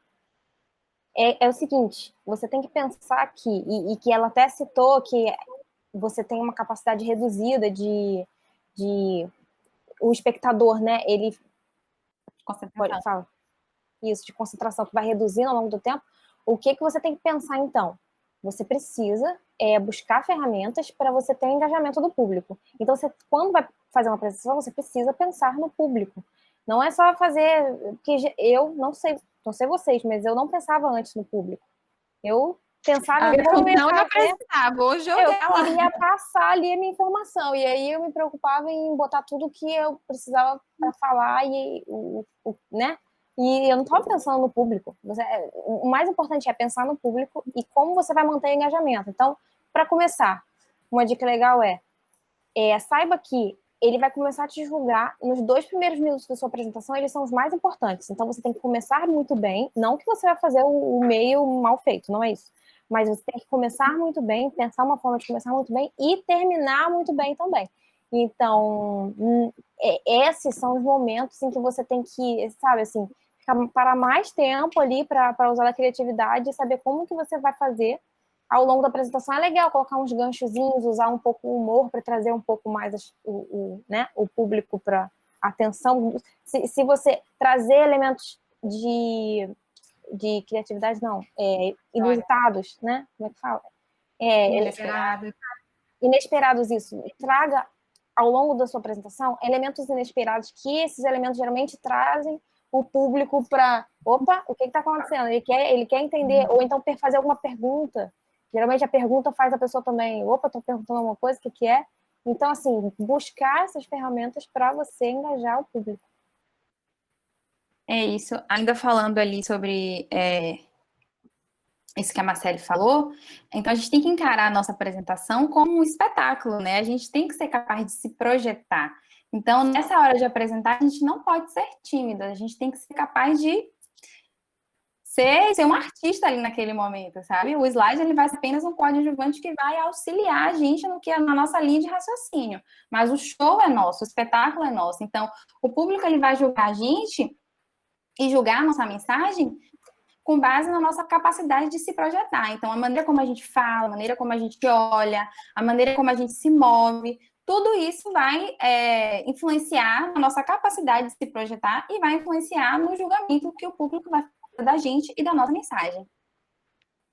Speaker 4: é o seguinte, você tem que pensar que e que ela até citou que você tem uma capacidade reduzida de o espectador, né? Ele pode falar isso de concentração que vai reduzindo ao longo do tempo. O que você tem que pensar, então? Você precisa buscar ferramentas para você ter o engajamento do público. Então, quando vai fazer uma apresentação, você precisa pensar no público. Não é só fazer... Porque eu não sei vocês, mas eu não pensava antes no público. Eu pensava...
Speaker 5: Hoje eu
Speaker 4: queria passar ali a minha informação. E aí eu me preocupava em botar tudo que eu precisava para falar né? E eu não estava pensando no público. O mais importante é pensar no público e como você vai manter o engajamento. Então, para começar, uma dica legal saiba que ele vai começar a te julgar nos 2 primeiros minutos da sua apresentação, eles são os mais importantes. Então, você tem que começar muito bem, não que você vai fazer o meio mal feito, não é isso. Mas você tem que começar muito bem, pensar uma forma de começar muito bem e terminar muito bem também. Então, esses são os momentos em que você tem que, sabe, assim, parar mais tempo ali para usar a criatividade e saber como que você vai fazer ao longo da apresentação. É legal colocar uns ganchozinhos, usar um pouco o humor para trazer um pouco mais o público para atenção. Se você trazer elementos de criatividade, inusitados, né? Como é que fala? Inesperados, isso. Traga ao longo da sua apresentação elementos inesperados, que esses elementos geralmente trazem o público para, opa, o que está acontecendo? Ele quer entender, ou então fazer alguma pergunta. Geralmente a pergunta faz a pessoa também, opa, estou perguntando alguma coisa, o que é? Então, assim, buscar essas ferramentas para você engajar o público.
Speaker 5: É isso. Ainda falando ali sobre isso que a Marcele falou, então a gente tem que encarar a nossa apresentação como um espetáculo, né? A gente tem que ser capaz de se projetar. Então, nessa hora de apresentar, a gente não pode ser tímida, a gente tem que ser capaz de ser um artista ali naquele momento, sabe? O slide ele vai ser apenas um coadjuvante que vai auxiliar a gente na nossa linha de raciocínio. Mas o show é nosso, o espetáculo é nosso. Então, o público ele vai julgar a gente e julgar a nossa mensagem com base na nossa capacidade de se projetar. Então, a maneira como a gente fala, a maneira como a gente olha, a maneira como a gente se move, tudo isso vai influenciar na nossa capacidade de se projetar e vai influenciar no julgamento que o público vai fazer da gente e da nossa mensagem.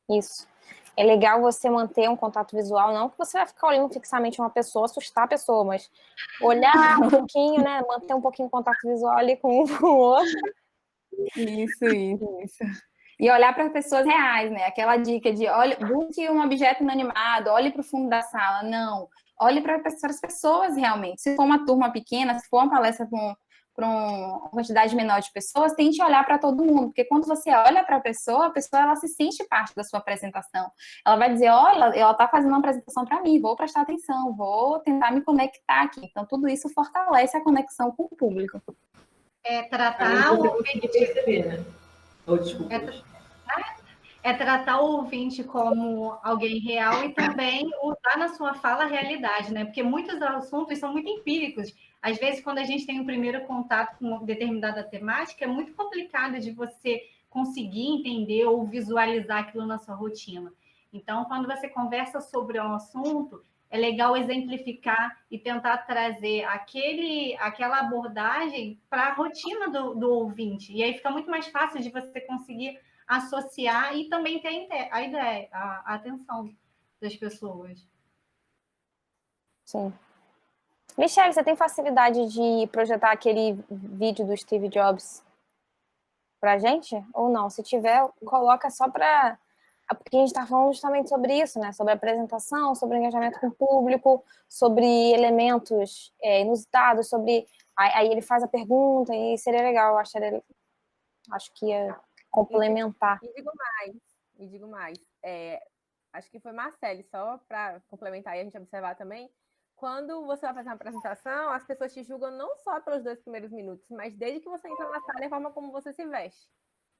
Speaker 4: Isso. É legal você manter um contato visual, não que você vai ficar olhando fixamente uma pessoa, assustar a pessoa, mas olhar um pouquinho, né? Manter um pouquinho o contato visual ali com um com o outro.
Speaker 5: Isso. E olhar para pessoas reais, né? Aquela dica de olhe, busque um objeto inanimado, olhe para o fundo da sala. Não. Olhe para as pessoas realmente. Se for uma turma pequena, se for uma palestra para uma quantidade menor de pessoas, tente olhar para todo mundo, porque quando você olha para a pessoa ela se sente parte da sua apresentação. Ela vai dizer, olha, ela está fazendo uma apresentação para mim, vou prestar atenção, vou tentar me conectar aqui. Então, tudo isso fortalece a conexão com o público.
Speaker 8: Tratar o ouvinte...
Speaker 7: perceber, né? Desculpa.
Speaker 8: Tratar o ouvinte como alguém real e também usar na sua fala a realidade, né? Porque muitos assuntos são muito empíricos. Às vezes, quando a gente tem um primeiro contato com determinada temática, é muito complicado de você conseguir entender ou visualizar aquilo na sua rotina. Então, quando você conversa sobre um assunto, é legal exemplificar e tentar trazer aquela abordagem para a rotina do ouvinte. E aí fica muito mais fácil de você conseguir associar e também ter a ideia, a atenção das pessoas.
Speaker 4: Sim. Michelle, você tem facilidade de projetar aquele vídeo do Steve Jobs pra gente? Ou não? Se tiver, coloca só para... Porque a gente está falando justamente sobre isso, né? Sobre apresentação, sobre engajamento com o público, sobre elementos inusitados, sobre... Aí ele faz a pergunta e seria legal, acho que ia complementar.
Speaker 6: E digo mais. Acho que foi Marcele, só para complementar e a gente observar também, quando você vai fazer uma apresentação, as pessoas te julgam não só pelos 2 primeiros minutos, mas desde que você entra na sala e a forma como você se veste.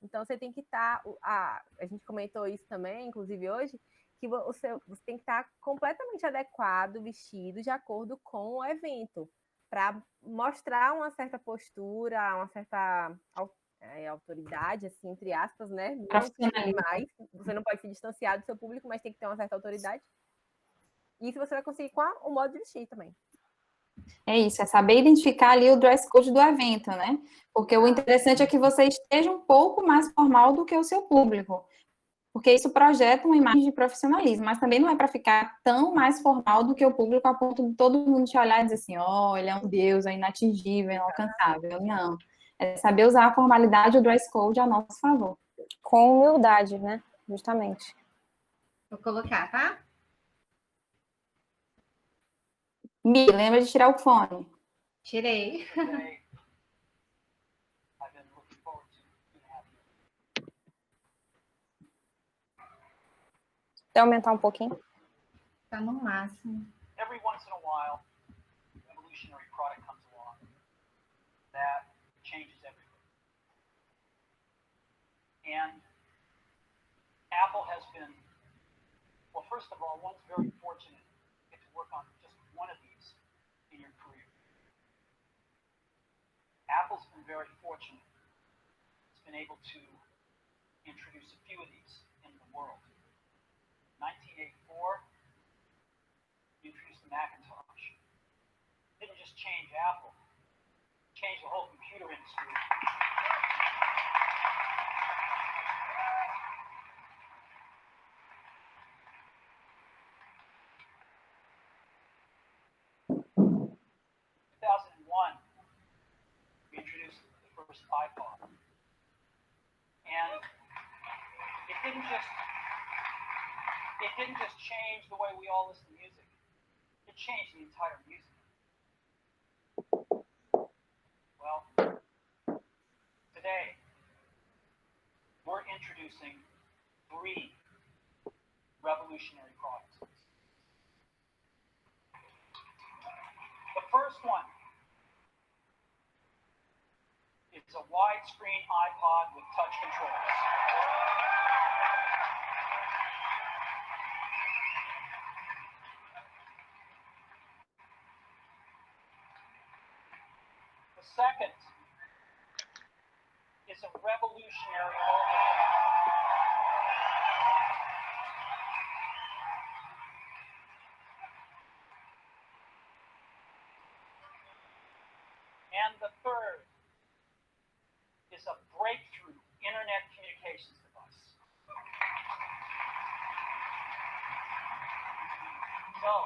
Speaker 6: Então, você tem que estar... a gente comentou isso também, inclusive hoje, que você tem que estar completamente adequado, vestido, de acordo com o evento, para mostrar uma certa postura, uma certa autoridade, assim, entre aspas, né? Mas você não pode se distanciar do seu público, mas tem que ter uma certa autoridade. E isso você vai conseguir com o modo de vestir também.
Speaker 5: É isso, é saber identificar ali o dress code do evento, né? Porque o interessante é que você esteja um pouco mais formal do que o seu público. Porque isso projeta uma imagem de profissionalismo, mas também não é para ficar tão mais formal do que o público a ponto de todo mundo te olhar e dizer assim, ele é um deus, é inatingível, é inalcançável. Não. É saber usar a formalidade e o dress code a nosso favor.
Speaker 4: Com humildade, né? Justamente.
Speaker 8: Vou colocar, tá?
Speaker 5: Mi, lembra de tirar o fone.
Speaker 8: Tirei.
Speaker 4: Quer aumentar um pouquinho?
Speaker 8: Tá no máximo.
Speaker 10: Every once in a while, evolutionary product comes along that changes everything. And Apple has been, well, first of all, one's very fortunate to get to work on just one of these in your career. Apple's been very fortunate. It's been able to introduce a few of these in the world. 1984, introduced the Macintosh. It didn't just change Apple, it changed the whole computer industry. In 2001, we introduced the first iPod. And it didn't just change the way we all listen to music. It changed the entire music. Well, today, we're introducing 3 revolutionary products. The first one is a widescreen iPod with touch controls. The second is a revolutionary mobile phone. And the third is a breakthrough internet communications device. So,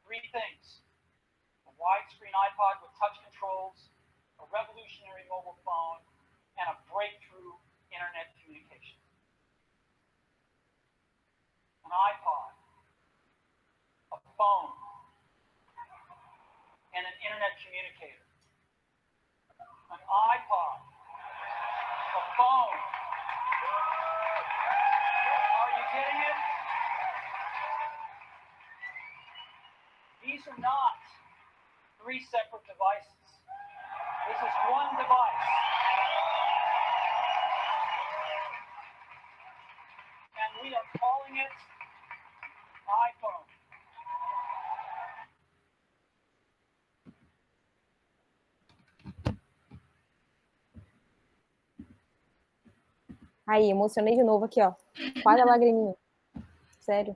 Speaker 10: three things: a widescreen iPod with touch controls, a revolutionary mobile phone, and a breakthrough internet communication. An iPod, a phone, and an internet communicator. An iPod, a phone. Are you getting it? These are not three separate devices. This is one device. And we are calling it iPhone.
Speaker 4: Aí, emocionei de novo aqui, ó. Quase a lagriminha. Sério.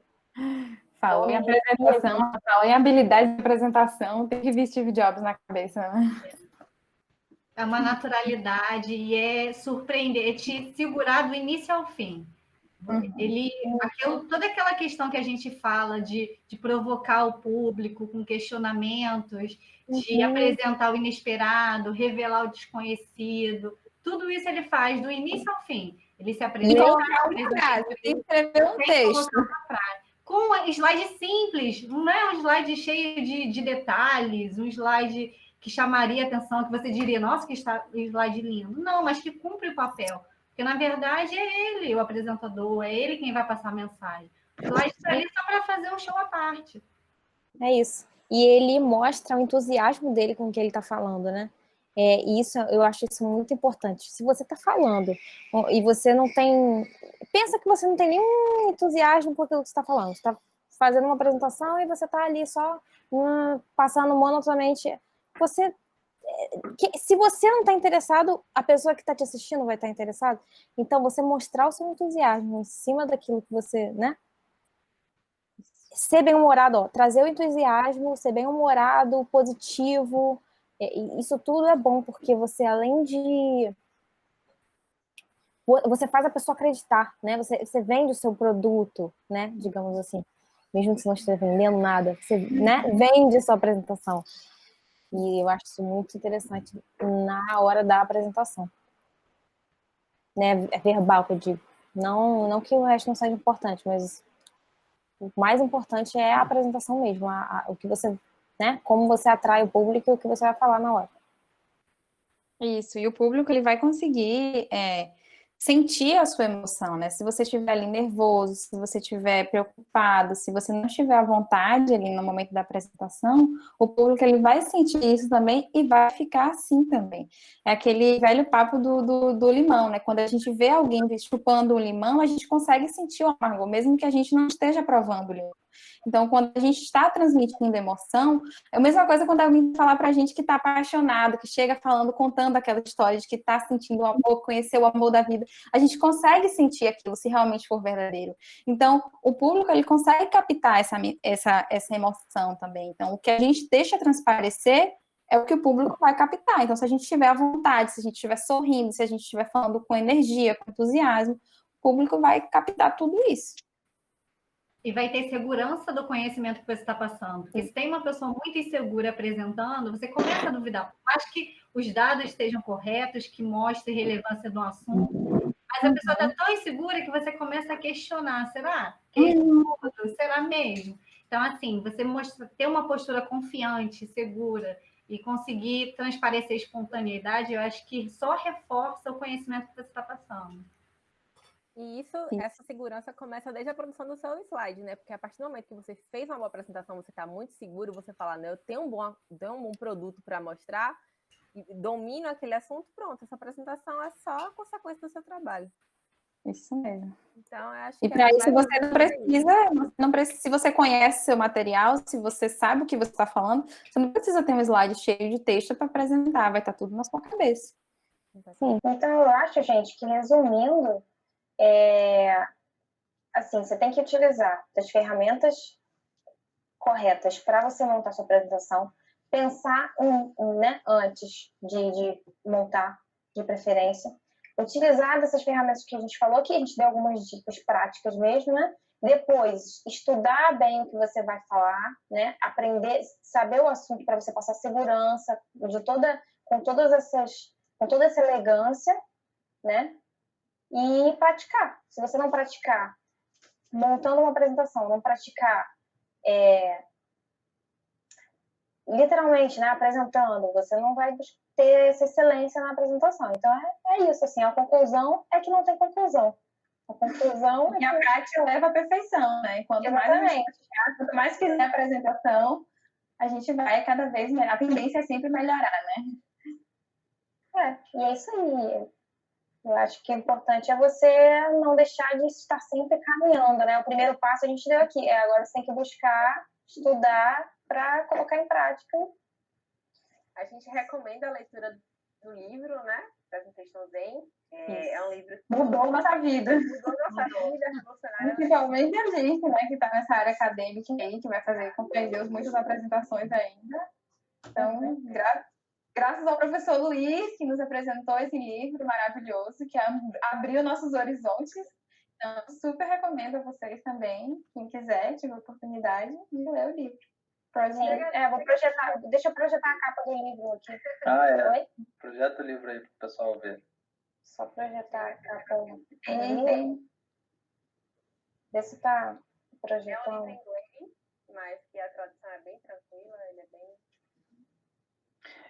Speaker 5: Falou em apresentação, falou em habilidade de apresentação, tem que vir Steve Jobs na cabeça, né?
Speaker 8: É uma naturalidade e é surpreender, é te segurar do início ao fim. Ele, toda aquela questão que a gente fala de provocar o público com questionamentos, de apresentar o inesperado, revelar o desconhecido, tudo isso ele faz do início ao fim. Ele se apresenta,
Speaker 5: tem que escrever um texto.
Speaker 8: Com um slide simples, não é um slide cheio de detalhes, um slide que chamaria atenção, que você diria, nossa, que slide lindo. Não, mas que cumpre o papel. Porque, na verdade, é ele o apresentador, é ele quem vai passar a mensagem. O slide está ali só para fazer um show à parte.
Speaker 4: É isso. E ele mostra o entusiasmo dele com o que ele está falando, né? E isso, eu acho isso muito importante. Se você está falando e você não tem... Pensa que você não tem nenhum entusiasmo por aquilo que você está falando. Você está fazendo uma apresentação e você está ali só passando monotonamente. Se você não está interessado, a pessoa que está te assistindo vai estar interessada. Então, você mostrar o seu entusiasmo em cima daquilo que você, né? Ser bem-humorado, ó, trazer o entusiasmo, ser bem-humorado, positivo. Isso tudo é bom, porque você, além de... Você faz a pessoa acreditar, né? Você vende o seu produto, né? Digamos assim. Mesmo que você não esteja vendendo nada, você, né? Vende a sua apresentação. E eu acho isso muito interessante na hora da apresentação. Né? É verbal que eu digo. Não que o resto não seja importante, mas o mais importante é a apresentação mesmo. O que você... Né? Como você atrai o público e o que você vai falar na hora.
Speaker 5: Isso, e o público ele vai conseguir sentir a sua emoção, né? Se você estiver ali nervoso, se você estiver preocupado, se você não estiver à vontade ali no momento da apresentação, o público ele vai sentir isso também e vai ficar assim também. É aquele velho papo do limão, né? Quando a gente vê alguém chupando o limão, a gente consegue sentir o amargor, mesmo que a gente não esteja provando o limão. Então, quando a gente está transmitindo emoção, é a mesma coisa quando alguém fala pra gente que está apaixonado, que chega falando, contando aquela história de que está sentindo o amor, conheceu o amor da vida. A gente consegue sentir aquilo, se realmente for verdadeiro. Então, o público, ele consegue captar essa emoção também. Então, o que a gente deixa transparecer é o que o público vai captar. Então, se a gente estiver à vontade, se a gente estiver sorrindo, se a gente estiver falando com energia, com entusiasmo, o público vai captar tudo isso.
Speaker 8: E vai ter segurança do conhecimento que você está passando. Porque se tem uma pessoa muito insegura apresentando, você começa a duvidar. Por mais que os dados estejam corretos, que mostrem relevância do assunto, mas a pessoa está tão insegura que você começa a questionar. Será? Será mesmo? Então, assim, você ter uma postura confiante, segura e conseguir transparecer espontaneidade, eu acho que só reforça o conhecimento que você está passando.
Speaker 6: E essa segurança começa desde a produção do seu slide, né? Porque a partir do momento que você fez uma boa apresentação, você está muito seguro, você fala, né, eu tenho um bom produto para mostrar, e domino aquele assunto, pronto, essa apresentação é só a consequência do seu trabalho.
Speaker 5: Isso mesmo.
Speaker 6: Então, eu acho
Speaker 5: e para isso você não precisa, se você conhece seu material, se você sabe o que você está falando, você não precisa ter um slide cheio de texto para apresentar, vai estar tudo na sua cabeça.
Speaker 4: Sim, então eu acho, gente, que resumindo, assim, você tem que utilizar as ferramentas corretas para você montar sua apresentação, pensar né, antes de montar, de preferência, utilizar dessas ferramentas que a gente falou, que a gente deu algumas dicas práticas mesmo, né? Depois, estudar bem o que você vai falar, né? Aprender, saber o assunto para você passar segurança com toda essa elegância, né? E praticar. Se você não praticar, montando uma apresentação, não praticar literalmente, né, apresentando, você não vai ter essa excelência na apresentação. Então, é isso, assim, a conclusão é que não tem conclusão. A conclusão
Speaker 5: E a prática leva à perfeição, né? Quanto mais fizer a apresentação, a gente vai cada vez melhor. A tendência é sempre melhorar, né?
Speaker 4: E é isso aí. Eu acho que o importante é você não deixar de estar sempre caminhando, né? O primeiro passo a gente deu aqui. Agora você tem que buscar, estudar para colocar em prática.
Speaker 6: A gente recomenda a leitura do livro, né? Presentation Zen. É um livro que
Speaker 5: mudou nossa vida.
Speaker 6: revolucionária.
Speaker 5: Principalmente a gente, né? Que está nessa área acadêmica aí, que vai fazer, compreender muitas apresentações ainda. Então, graças ao professor Luiz, que nos apresentou esse livro maravilhoso, que abriu nossos horizontes. Então, super recomendo a vocês também, quem quiser, tiver oportunidade, de ler o livro.
Speaker 4: Vou projetar, deixa eu projetar a capa do livro aqui.
Speaker 1: Oi? Projeta o livro aí para o pessoal ver.
Speaker 4: Só projetar a capa do livro. Vê se tá projetando.
Speaker 6: É um livro em inglês, mas que a tradução é bem tranquila, ele é bem...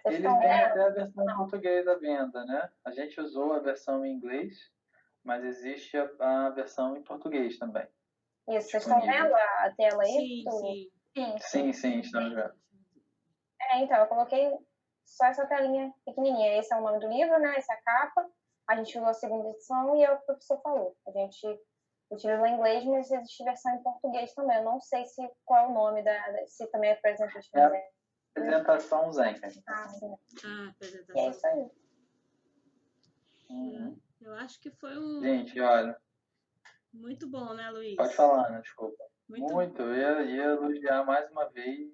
Speaker 1: Ele tem até a versão em português à venda, né? A gente usou a versão em inglês, mas existe a versão em português também.
Speaker 4: Isso, vocês estão vendo a tela aí?
Speaker 1: Sim, estamos vendo.
Speaker 4: Então, eu coloquei só essa telinha pequenininha. Esse é o nome do livro, né? Essa é a capa. A gente usou a segunda edição e é o que o professor falou. A gente utilizou em inglês, mas existe versão em português também. Eu não sei qual é o nome se também é Presentation Zen.
Speaker 1: Apresentação Zen.
Speaker 4: Sim.
Speaker 2: Apresentação.
Speaker 4: É isso aí.
Speaker 2: Eu acho que foi um...
Speaker 1: Gente, olha...
Speaker 2: Muito bom, né, Luiz?
Speaker 1: Pode falar, Ana, desculpa.
Speaker 2: Muito.
Speaker 1: Eu ia elogiar mais uma vez.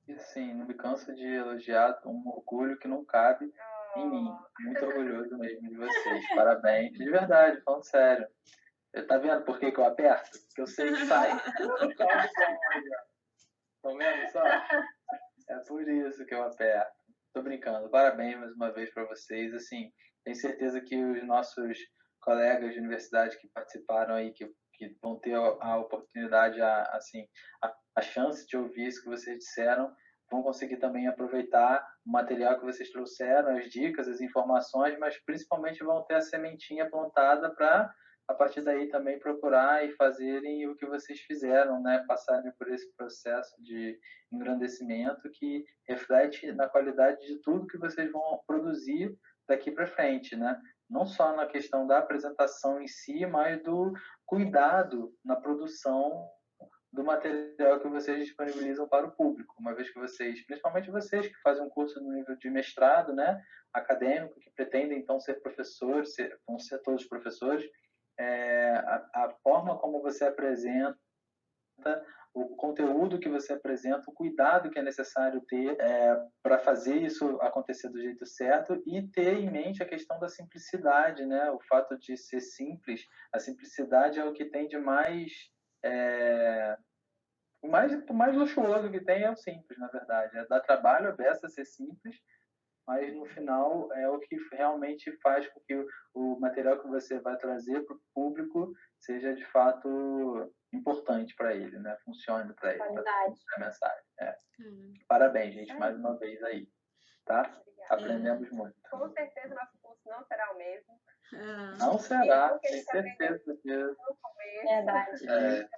Speaker 1: E, assim, não me canso de elogiar um orgulho que não cabe em mim. Muito orgulhoso mesmo de vocês. Parabéns. De verdade, falando sério. Tá vendo por que eu aperto? Porque eu sei que sai. Estão vendo só? É por isso que eu aperto. Tô brincando. Parabéns mais uma vez para vocês. Assim, tenho certeza que os nossos colegas de universidade que participaram aí, que vão ter a oportunidade, a chance de ouvir isso que vocês disseram, vão conseguir também aproveitar o material que vocês trouxeram, as dicas, as informações, mas principalmente vão ter a sementinha plantada para, a partir daí, também procurar e fazerem o que vocês fizeram, né? Passarem por esse processo de engrandecimento que reflete na qualidade de tudo que vocês vão produzir daqui para frente, né? Não só na questão da apresentação em si, mas do cuidado na produção do material que vocês disponibilizam para o público, uma vez que vocês, principalmente vocês que fazem um curso no nível de mestrado, né, acadêmico, que pretendem então ser professores, vão ser todos professores, a forma como você apresenta, o conteúdo que você apresenta, o cuidado que é necessário ter para fazer isso acontecer do jeito certo e ter em mente a questão da simplicidade, né? O fato de ser simples, a simplicidade é o que tem de mais o mais luxuoso que tem é o simples, na verdade. Dá trabalho, é beça ser simples, mas no final é o que realmente faz com que o material que você vai trazer para o público seja de fato importante para ele, né? Funcione para ele, para a mensagem. Parabéns, gente, mais uma vez aí, tá? Aprendemos muito.
Speaker 6: Com certeza nosso curso não será o mesmo.
Speaker 1: Não será, tenho certeza disso.
Speaker 4: Verdade.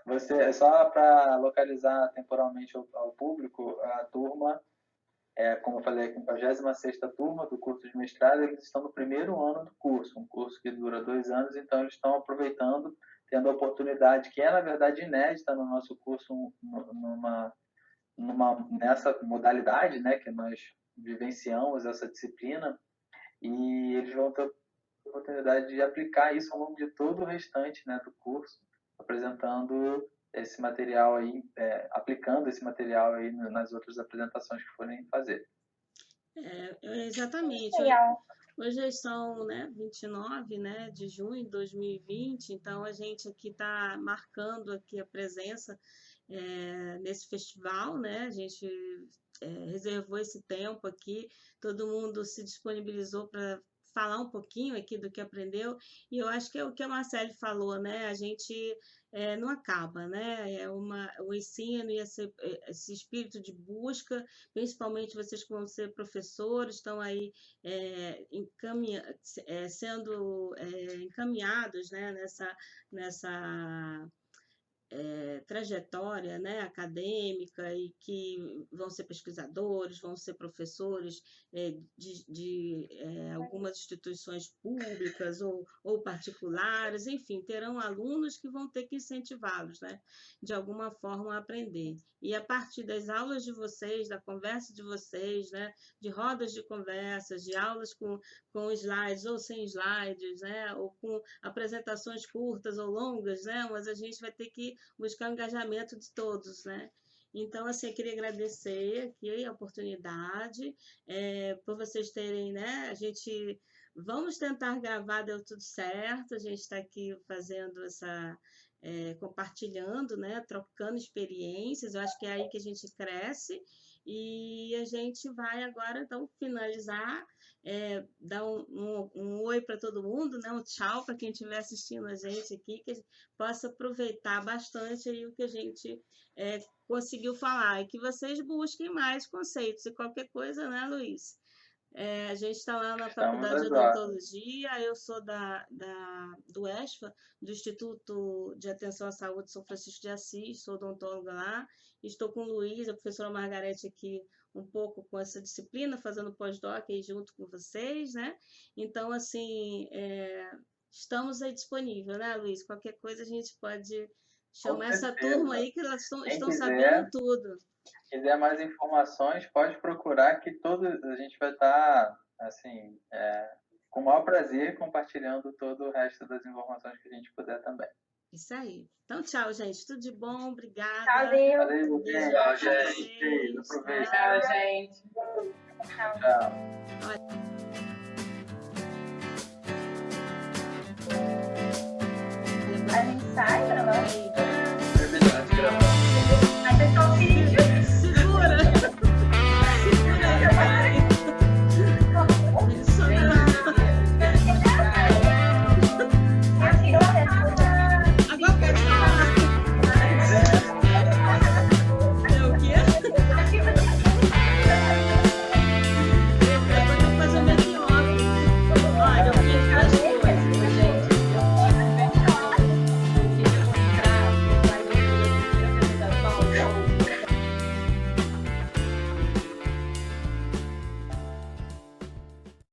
Speaker 1: Você, só para localizar temporalmente ao público, a turma, como eu falei, a 56ª turma do curso de mestrado, eles estão no primeiro ano do curso, um curso que dura 2 anos, então eles estão aproveitando, tendo a oportunidade, que é na verdade inédita no nosso curso, nessa modalidade, né, que nós vivenciamos essa disciplina, e eles vão ter a oportunidade de aplicar isso ao longo de todo o restante, né, do curso, apresentando esse material aí, aplicando esse material aí nas outras apresentações que forem fazer.
Speaker 2: Exatamente.
Speaker 4: Legal.
Speaker 2: Hoje são, né, 29, né, de junho de 2020, então a gente aqui está marcando aqui a presença nesse festival, né? A gente reservou esse tempo aqui, todo mundo se disponibilizou para falar um pouquinho aqui do que aprendeu, e eu acho que é o que a Marcele falou, né? A gente não acaba, né? O ensino e esse espírito de busca, principalmente vocês que vão ser professores, estão aí sendo encaminhados, né? nessa trajetória, né, acadêmica, e que vão ser pesquisadores, vão ser professores de algumas instituições públicas ou particulares, enfim, terão alunos que vão ter que incentivá-los, né, de alguma forma a aprender. E a partir das aulas de vocês, da conversa de vocês, né, de rodas de conversas, de aulas com slides ou sem slides, né, ou com apresentações curtas ou longas, né, mas a gente vai ter que buscar o engajamento de todos, né? Então, assim, eu queria agradecer aqui a oportunidade, por vocês terem, né? Vamos tentar gravar, deu tudo certo, a gente está aqui fazendo compartilhando, né? Trocando experiências, eu acho que é aí que a gente cresce, e a gente vai agora, então, finalizar, dar um oi para todo mundo, né? Um tchau para quem estiver assistindo a gente aqui, que a gente possa aproveitar bastante aí o que a gente conseguiu falar, e que vocês busquem mais conceitos e qualquer coisa, né, Luiz? A gente está lá na Faculdade de Odontologia, eu sou do ESFA, do Instituto de Atenção à Saúde São Francisco de Assis, sou odontóloga lá, estou com o Luiz, a professora Margarete aqui, um pouco com essa disciplina, fazendo pós-doc aí junto com vocês, né? Então, assim, estamos aí disponíveis, né, Luiz? Qualquer coisa a gente pode chamar essa turma aí, que elas estão sabendo tudo.
Speaker 1: Se quiser mais informações, pode procurar, que a gente vai estar, assim, com o maior prazer, compartilhando todo o resto das informações que a gente puder também.
Speaker 2: Isso aí. Então, tchau, gente. Tudo de bom. Obrigada.
Speaker 4: Valeu.
Speaker 1: Tchau, gente.
Speaker 7: Tchau, gente.
Speaker 1: Tchau.